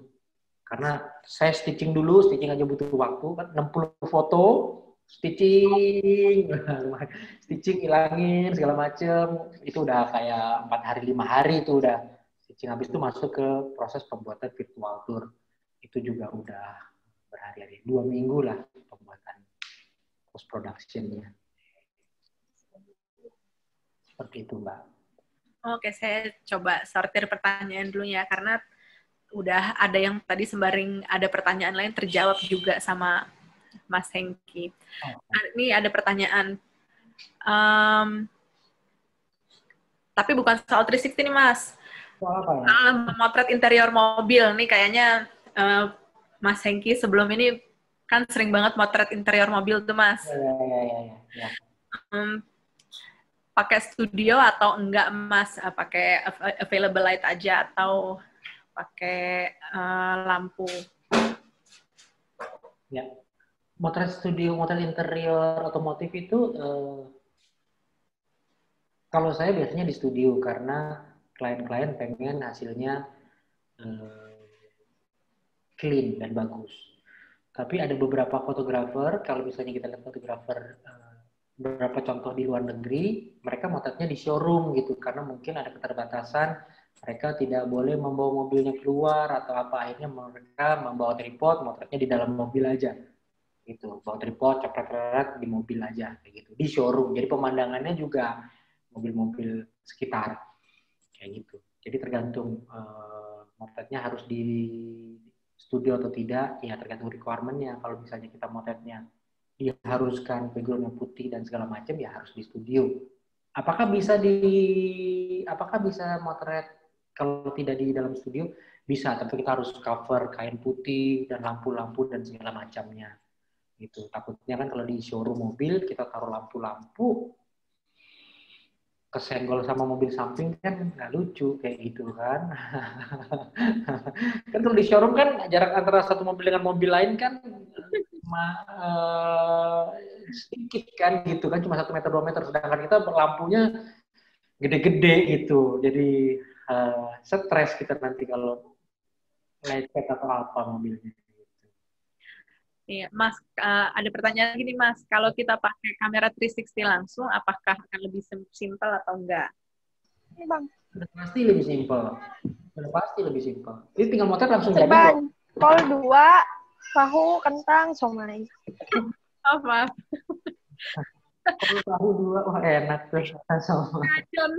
Karena saya stitching aja butuh waktu kan 60 foto. Stitching, ilangin segala macem, itu udah kayak 4 hari 5 hari itu udah stitching. Habis itu masuk ke proses pembuatan virtual tour, itu juga udah berhari-hari, 2 minggu lah pembuatan post productionnya. Seperti itu Mbak. Oke, saya coba sortir pertanyaan dulu ya, karena udah ada yang tadi sembari ada pertanyaan lain terjawab juga sama Mas Hengki. Ini ada pertanyaan. Tapi bukan soal 360 nih, Mas. Soal memotret interior mobil. Nih kayaknya Mas Hengki sebelum ini Kan sering banget motret interior mobil tuh, Mas. Ya. Pakai studio atau enggak, Mas? Pakai available light aja atau pakai lampu? Ya. Motret studio, motret interior otomotif itu kalau saya biasanya di studio karena klien-klien pengen hasilnya clean dan bagus. Tapi ada beberapa fotografer, kalau misalnya kita lihat fotografer beberapa contoh di luar negeri, mereka motretnya di showroom gitu, karena mungkin ada keterbatasan, mereka tidak boleh membawa mobilnya keluar atau apa, akhirnya mereka membawa tripod, motretnya di dalam mobil aja. Gitu, bawa tripod, cepret-cepret di mobil aja, kayak gitu, di showroom. Jadi pemandangannya juga mobil-mobil sekitar, kayak gitu. Jadi tergantung motretnya harus di studio atau tidak, ya tergantung requirement-nya. Kalau misalnya kita motretnya diharuskan background yang putih dan segala macam, ya harus di studio. Apakah bisa motret kalau tidak di dalam studio? Bisa, tapi kita harus cover kain putih dan lampu-lampu dan segala macamnya. Gitu. Takutnya kan kalau di showroom mobil kita taruh lampu-lampu kesenggol sama mobil samping kan nggak lucu kayak gitu kan. Kan kalau di showroom kan jarak antara satu mobil dengan mobil lain kan sedikit kan gitu kan, cuma 1 meter 2 meter, sedangkan kita lampunya gede-gede gitu, jadi stres kita nanti kalau light set atau apa mobilnya. Iya, Mas, ada pertanyaan gini, Mas. Kalau kita pakai kamera 360 langsung, apakah akan lebih simpel atau enggak? Ini Bang. Udah pasti lebih simpel. Jadi tinggal motret langsung jadi. Ceban, kol 2, tahu, kentang, somai. Oh, maaf. Kol tahu 2, wah enak tuh. Kacon.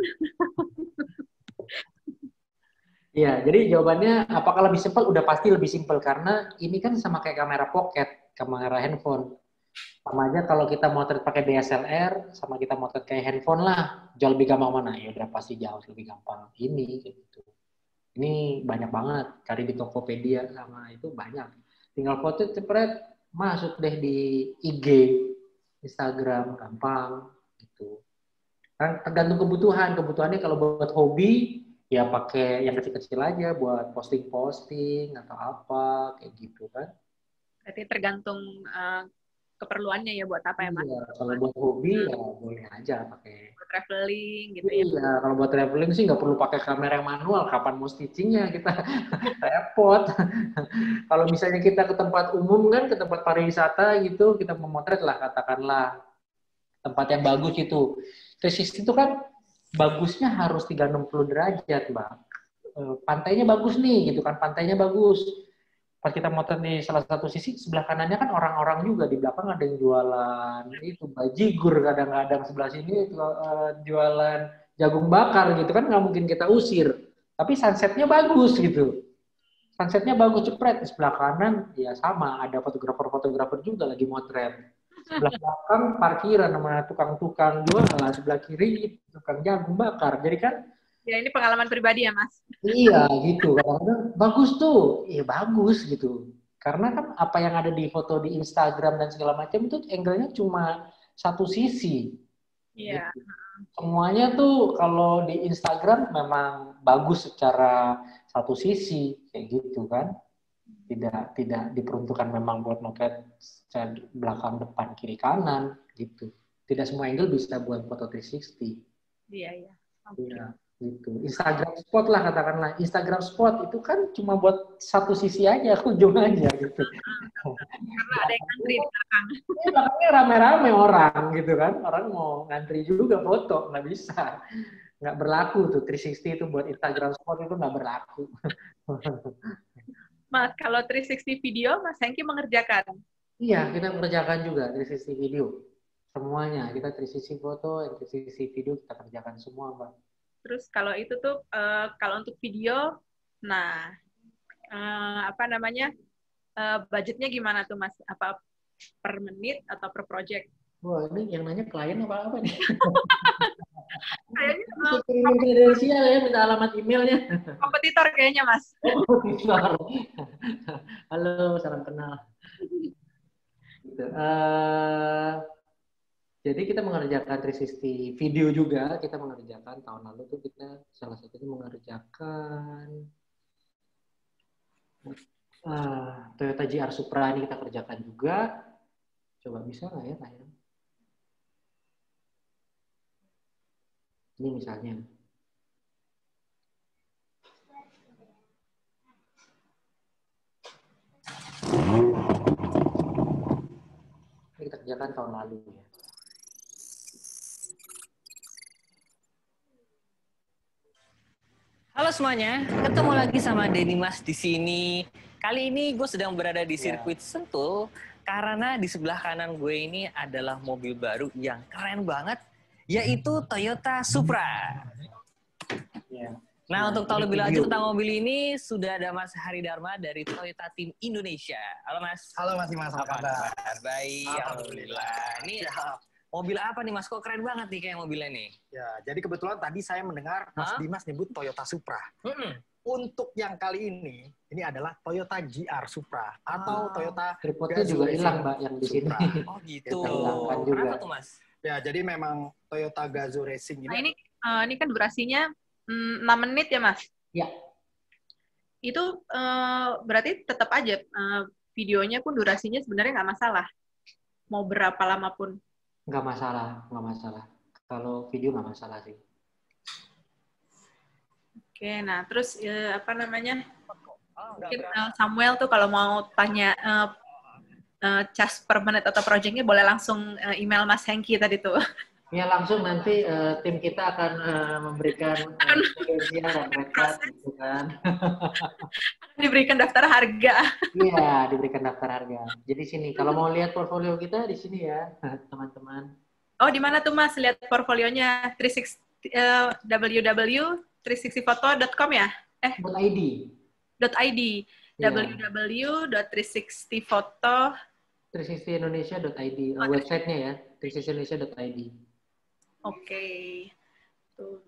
Iya, jadi jawabannya apakah lebih simpel? Udah pasti lebih simpel karena ini kan sama kayak kamera pocket, kamera handphone. Sama aja kalau kita motret pakai DSLR, sama kita motret kayak handphone lah, jauh lebih gampang mana? Ya udah pasti jauh lebih gampang ini gitu. Ini banyak banget, cari di Tokopedia sama itu banyak. Tinggal foto cepret, masuk deh di IG, Instagram, gampang gitu. Kan tergantung kebutuhan. Kebutuhannya kalau buat hobi, ya pakai yang kecil-kecil aja buat posting-posting atau apa kayak gitu kan. Berarti tergantung keperluannya ya, buat apa ya, Mas? Iya, kalau buat hobi ya boleh aja pakai. Buat traveling gitu ya. Iya, kalau buat traveling sih nggak perlu pakai kamera yang manual. Kapan mau stitchingnya kita repot. Kalau misalnya kita ke tempat umum kan, ke tempat pariwisata gitu, kita memotret lah katakanlah tempat yang bagus itu. 360 itu kan bagusnya harus 360 derajat, Bang. Pantainya bagus nih, gitu kan. Pantainya bagus. Pas kita motret di salah satu sisi, sebelah kanannya kan orang-orang juga. Di belakang ada yang jualan itu bajigur, kadang-kadang sebelah sini jualan jagung bakar gitu kan, nggak mungkin kita usir. Tapi sunsetnya bagus gitu. Sunsetnya bagus, cepret. Di sebelah kanan, ya sama. Ada fotografer-fotografer juga lagi motret. Sebelah belakang parkiran sama tukang-tukang jualan, sebelah kiri tukang jagung bakar. Jadi kan ya ini pengalaman pribadi ya, Mas. Iya gitu. Kadang-kadang bagus tuh. Iya bagus gitu. Karena kan apa yang ada di foto di Instagram dan segala macam itu angle-nya cuma satu sisi. Iya. Gitu. Semuanya tuh kalau di Instagram memang bagus secara satu sisi kayak gitu kan. Tidak diperuntukkan memang buat motret belakang, depan, kiri, kanan gitu. Tidak semua angle bisa buat foto 360. Iya. Iya, gitu. Instagram spot lah katakanlah. Instagram spot itu kan cuma buat satu sisi aja, ujung aja gitu. Karena ada yang ngantri di belakang. Belakangnya rame-rame orang gitu kan. Orang mau ngantri juga foto, nggak bisa. Nggak berlaku tuh 360 itu buat Instagram spot itu nggak berlaku. Mas, kalau 360 video, Mas Hengki mengerjakan? Iya, kita mengerjakan juga 360 video. Semuanya, kita 360 foto, 360 video kita kerjakan semua, Mbak. Terus kalau itu tuh, kalau untuk video, nah, budgetnya gimana tuh, Mas? Apa per menit atau per project? Wah, ini yang nanya klien apa nih? Kayaknya kirim kredensial ya, minta alamat emailnya. Kompetitor kayaknya, Mas. Kompetitor. Halo, salam kenal. gitu. Jadi kita mengerjakan 360 video juga, kita mengerjakan tahun lalu tuh kita salah satunya mengerjakan Toyota GR Supra ini kita kerjakan juga. Coba bisa nggak ya tayang? Ini misalnya. Ini kita kerjakan tahun lalu ya. Halo semuanya, ketemu lagi sama Denny Mas di sini. Kali ini gue sedang berada di sirkuit Sentul karena di sebelah kanan gue ini adalah mobil baru yang keren banget, yaitu Toyota Supra. Ya. Nah, untuk tahu lebih lanjut tentang mobil ini sudah ada Mas Hari Dharma dari Toyota Team Indonesia. Halo Mas. Halo Mas Dimas, apa kabar? Baik, alhamdulillah. Ini mobil apa nih Mas? Kok keren banget nih kayak mobilnya nih? Ya, jadi kebetulan tadi saya mendengar Mas Dimas nyebut Toyota Supra. Untuk yang kali ini adalah Toyota GR Supra atau Toyota Tripodnya juga hilang, Mbak, yang di sini. Oh gitu. Kenapa tuh Mas? Ya, jadi memang Toyota Gazoo Racing Nah, ini. ini kan durasinya 6 menit ya, Mas? Ya. Itu berarti tetap aja videonya pun durasinya sebenarnya nggak masalah. Mau berapa lama pun. Nggak masalah. Kalau video nggak masalah sih. Oke, nah terus apa namanya? Mungkin Samuel tuh kalau mau tanya cas per menit atau projectnya boleh langsung email Mas Hengki tadi tuh. Ya langsung nanti tim kita akan memberikan dan mereka gitu kan. Diberikan daftar harga. Iya, diberikan daftar harga. Jadi sini kalau mau lihat portfolio kita di sini ya, teman-teman. Oh, di mana tuh Mas lihat portfolionya? 360foto.com ya? .id. .id. www.360foto 360indonesia.id. Websitenya ya, 360indonesia.id. Oke. Tuh.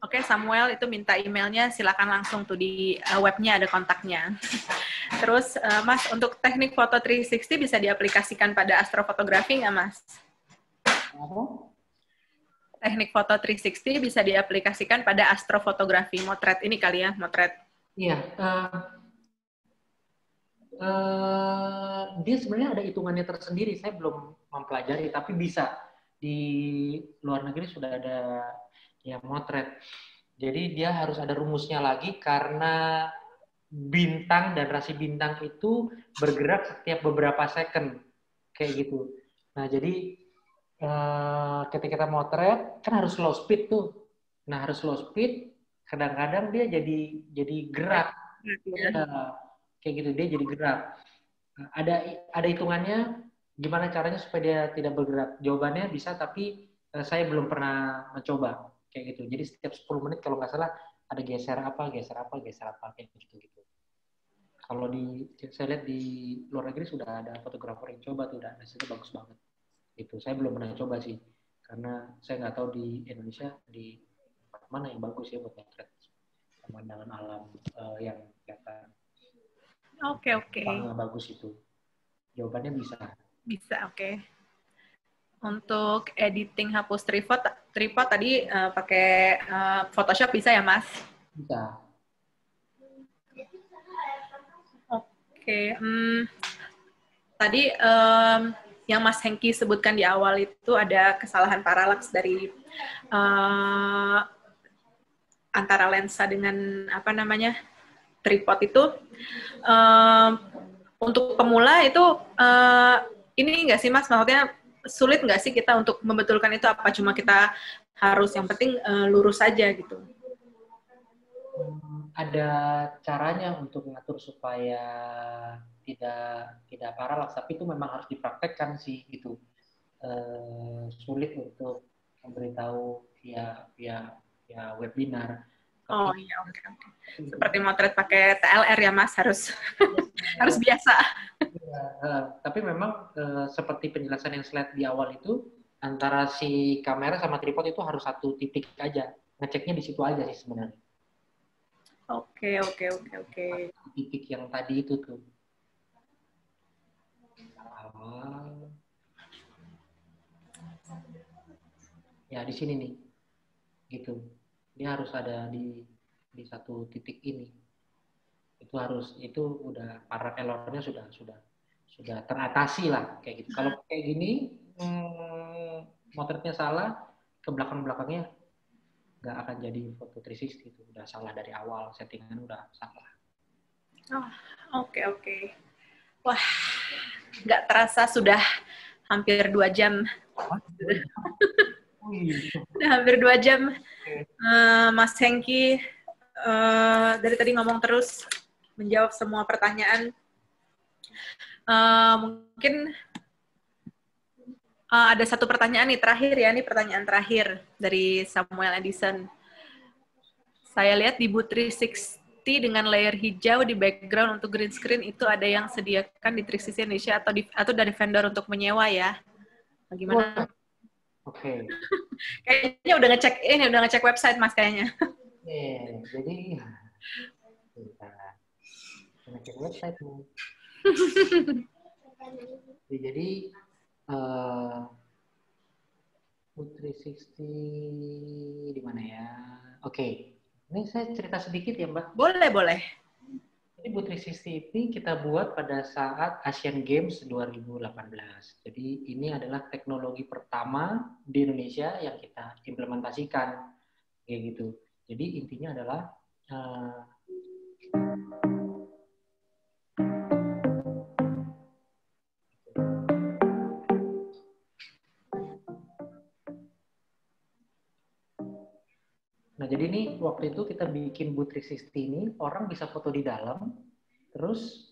Oke, Samuel itu minta emailnya, silakan langsung tuh di webnya ada kontaknya. Terus, Mas, untuk teknik foto 360 bisa diaplikasikan pada astrofotografi nggak, Mas? Apa? Teknik foto 360 bisa diaplikasikan pada astrofotografi, motret ini kali ya, motret. Iya. Dia sebenarnya ada hitungannya tersendiri. Saya belum mempelajari, tapi bisa. Di luar negeri sudah ada ya motret. Jadi dia harus ada rumusnya lagi karena bintang dan rasi bintang itu bergerak setiap beberapa second kayak gitu. Nah jadi ketika kita motret kan harus slow speed tuh. Nah harus slow speed. Kadang-kadang dia jadi gerak. Kayak gitu dia jadi gerak. Ada hitungannya. Gimana caranya supaya dia tidak bergerak? Jawabannya bisa, tapi saya belum pernah mencoba kayak gitu. Jadi setiap 10 menit kalau nggak salah ada geser apa kayak gitu. Kalau saya lihat di luar negeri sudah ada fotografer yang coba tuh, dan hasilnya bagus banget. Gitu. Saya belum pernah coba sih, karena saya nggak tahu di Indonesia di mana yang bagus ya buat motret pemandangan alam yang kelihatan. Oke. Bagus itu. Jawabannya bisa. Bisa, oke. Untuk editing hapus tripod tadi pakai Photoshop bisa ya, Mas? Bisa. Oke. Tadi yang Mas Hengki sebutkan di awal itu ada kesalahan paralaks dari antara lensa dengan tripod itu. Untuk pemula itu ini nggak sih Mas, maksudnya sulit nggak sih kita untuk membetulkan itu, apa cuma kita harus yang penting lurus saja gitu? Ada caranya untuk mengatur supaya tidak paralaks, tapi itu memang harus dipraktekkan sih gitu. Sulit untuk memberitahu via webinar. Oh iya, oke. Seperti motret pakai TLR ya Mas, harus biasa. Tapi memang seperti penjelasan yang slide di awal itu, antara si kamera sama tripod itu harus satu titik aja. Ngeceknya di situ aja sih sebenarnya. Oke. Titik yang tadi itu tuh. ya di sini nih, gitu. Dia harus ada di satu titik ini. Itu udah para errornya sudah teratasi lah kayak gitu. Kalau kayak gini motretnya salah, ke belakangnya nggak akan jadi foto 360 itu udah salah dari awal, settingan udah salah. Oke. Wah, nggak terasa sudah hampir 2 jam. Udah hampir 2 jam. Mas Hengki dari tadi ngomong terus, menjawab semua pertanyaan. Mungkin ada satu pertanyaan nih terakhir ya, ini pertanyaan terakhir dari Samuel Edison. Saya lihat di booth 360 dengan layer hijau di background untuk green screen itu ada yang sediakan di 360 Indonesia atau dari vendor untuk menyewa ya. Bagaimana? Oke. Kayaknya udah ngecek website Mas kayaknya. Jadi kita ngecek website nih. Jadi Putri 360 di mana ya? Oke. Ini saya cerita sedikit ya, Mbak. Boleh. Jadi Putri 360 ini kita buat pada saat Asian Games 2018. Jadi ini adalah teknologi pertama di Indonesia yang kita implementasikan kayak gitu. Jadi intinya adalah nah, jadi ini waktu itu kita bikin booth 360 ini, orang bisa foto di dalam, terus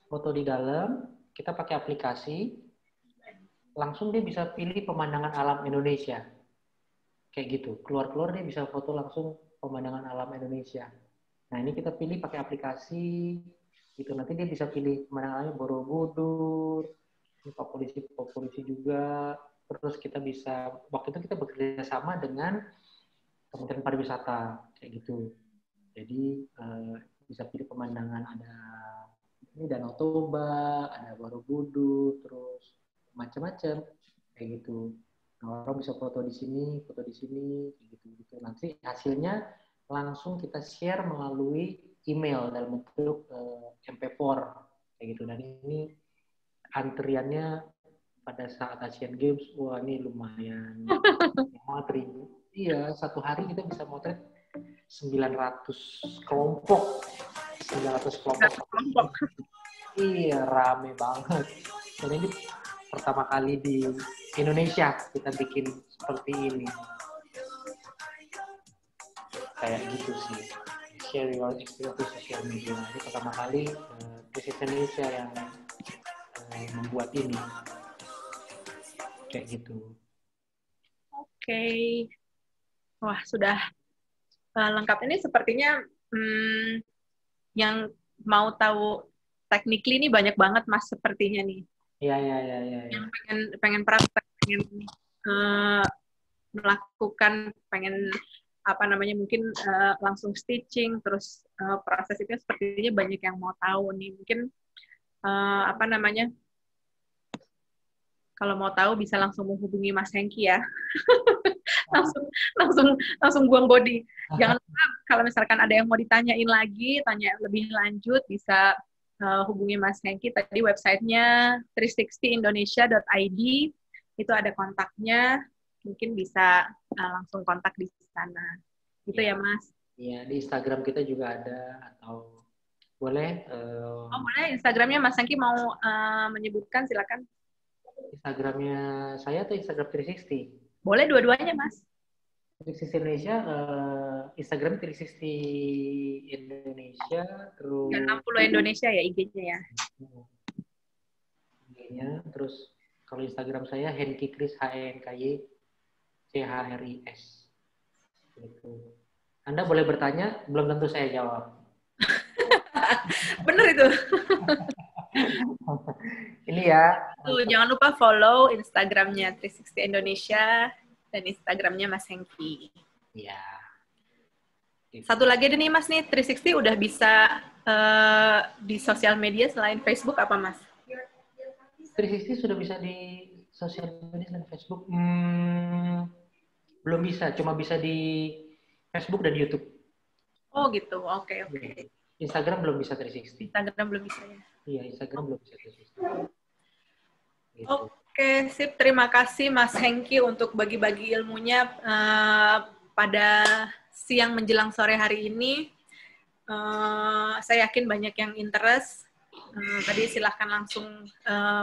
foto di dalam, kita pakai aplikasi, langsung dia bisa pilih pemandangan alam Indonesia. Kayak gitu, keluar-keluar dia bisa foto langsung pemandangan alam Indonesia. Nah, ini kita pilih pakai aplikasi, gitu. Nanti dia bisa pilih pemandangan alamnya Borobudur, populasi juga, terus kita bisa, waktu itu kita bekerja sama dengan Kementerian Pariwisata kayak gitu. Jadi bisa pilih pemandangan, ada ini Danau Toba, ada Borobudur, terus macam-macam kayak gitu. Nah, orang bisa foto di sini kayak gitu. Nanti hasilnya langsung kita share melalui email dalam bentuk MP4 kayak gitu. Dan ini antriannya pada saat Asian Games, wah ini lumayan motret. Iya, satu hari kita bisa motret 900 kelompok. Iya, rame banget. Dan ini pertama kali di Indonesia kita bikin seperti ini. Kayak gitu sih. Share your experience di social media. Ini pertama kali di Indonesia yang membuat ini. Kayak gitu. Oke. Wah, sudah lengkap. Ini sepertinya yang mau tahu technically ini banyak banget Mas sepertinya nih. Iya. Yang pengen praktek, pengen melakukan, pengen mungkin langsung stitching, terus proses itu sepertinya banyak yang mau tahu nih. Mungkin kalau mau tahu bisa langsung menghubungi Mas Hengki ya. langsung buang body. Jangan lupa kalau misalkan ada yang mau ditanyain lagi, tanya lebih lanjut, bisa hubungi Mas Hengki. Tadi websitenya 360indonesia.id, itu ada kontaknya, mungkin bisa langsung kontak di sana. Gitu ya Mas? Iya, di Instagram kita juga ada, atau boleh? Boleh, Instagramnya Mas Hengki mau menyebutkan, silakan. Instagramnya saya atau Instagram 360? Boleh dua-duanya, Mas. 360 Indonesia, Instagram 360 Indonesia, terus... 60 Indonesia ya IG-nya ya? IG-nya, terus kalau Instagram saya Hengki Chris, HENKY CHRIS. Gitu. Anda boleh bertanya, belum tentu saya jawab. Bener itu. Ini ya. Tuh, jangan lupa follow Instagramnya 360 Indonesia dan Instagramnya Mas Hengki. Iya. Satu lagi nih Mas nih, 360 udah bisa di sosial media selain Facebook apa Mas? 360 sudah bisa di sosial media selain Facebook. Belum bisa, cuma bisa di Facebook dan YouTube. Oh gitu, oke. Instagram belum bisa 360. Instagram belum bisa ya? Iya, Instagram belum bisa 360. Gitu. Oke, sip. Terima kasih Mas Hengki untuk bagi-bagi ilmunya pada siang menjelang sore hari ini. Saya yakin banyak yang interest. Tadi silahkan langsung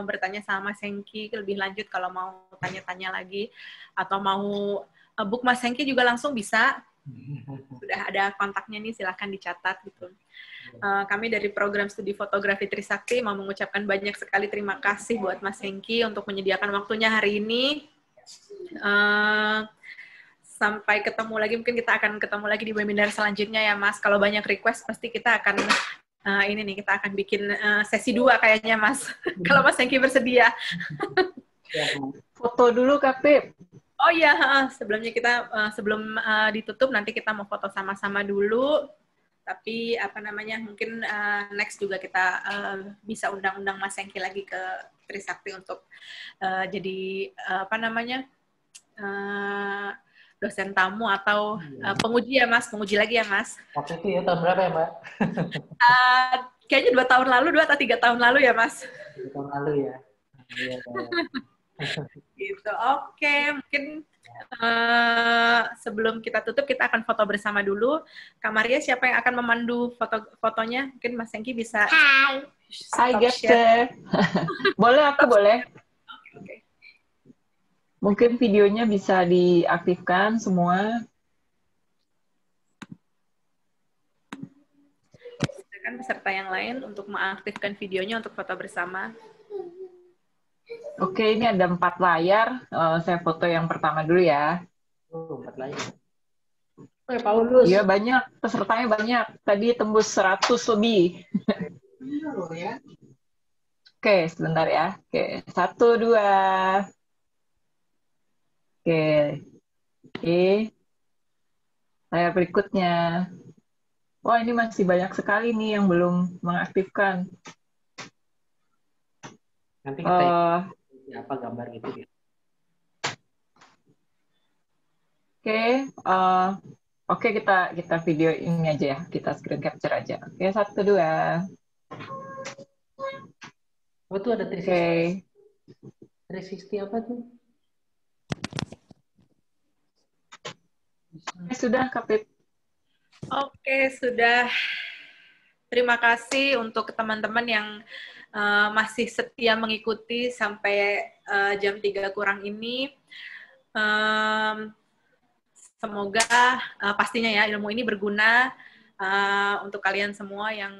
bertanya sama Mas Hengki lebih lanjut kalau mau tanya-tanya lagi. Atau mau book Mas Hengki juga langsung bisa. Sudah ada kontaknya nih, silahkan dicatat gitu. Kami dari program studi fotografi Trisakti mau mengucapkan banyak sekali terima kasih buat Mas Hengki untuk menyediakan waktunya hari ini. Sampai ketemu lagi, mungkin kita akan ketemu lagi di webinar selanjutnya ya Mas. Kalau banyak request pasti kita akan kita akan bikin sesi 2 kayaknya Mas. Kalau Mas Hengki bersedia. Foto dulu Kak Pip. Oh iya, sebelumnya kita sebelum ditutup nanti kita mau foto sama-sama dulu. Tapi mungkin next juga kita bisa undang-undang Mas Hengki lagi ke Trisakti untuk jadi dosen tamu atau penguji ya Mas, penguji lagi ya Mas. Waktu itu ya tahun berapa ya Mbak? Kayaknya 2 tahun lalu, 2 atau 3 tahun lalu ya Mas. 2 tahun lalu ya. Iya. Gitu. Oke, mungkin sebelum kita tutup kita akan foto bersama dulu. Kak Maria, siapa yang akan memandu fotonya? Mungkin Mas Hengki bisa. Hai Gapster. Boleh, aku boleh. Oke. Mungkin videonya bisa diaktifkan semua. Silakan peserta yang lain untuk mengaktifkan videonya untuk foto bersama. Oke, ini ada 4 layar. Saya foto yang pertama dulu ya. 4 layar. Oke, Paulus. Iya, banyak. Pesertanya banyak. Tadi tembus 100 lebih. Oke, sebentar ya. Oke, 1, 2. Oke. Layar berikutnya. Wah, ini masih banyak sekali nih yang belum mengaktifkan. Nanti kita apa gambar gitu ya. Oke, kita video ini aja ya. Kita screen capture aja. Oke, 1, 2. Oh, tuh ada 360. 360 apa tuh? Sudah, Kapit. Oke, sudah. Terima kasih untuk teman-teman yang masih setia mengikuti sampai jam 3 kurang ini. Semoga pastinya ya ilmu ini berguna untuk kalian semua yang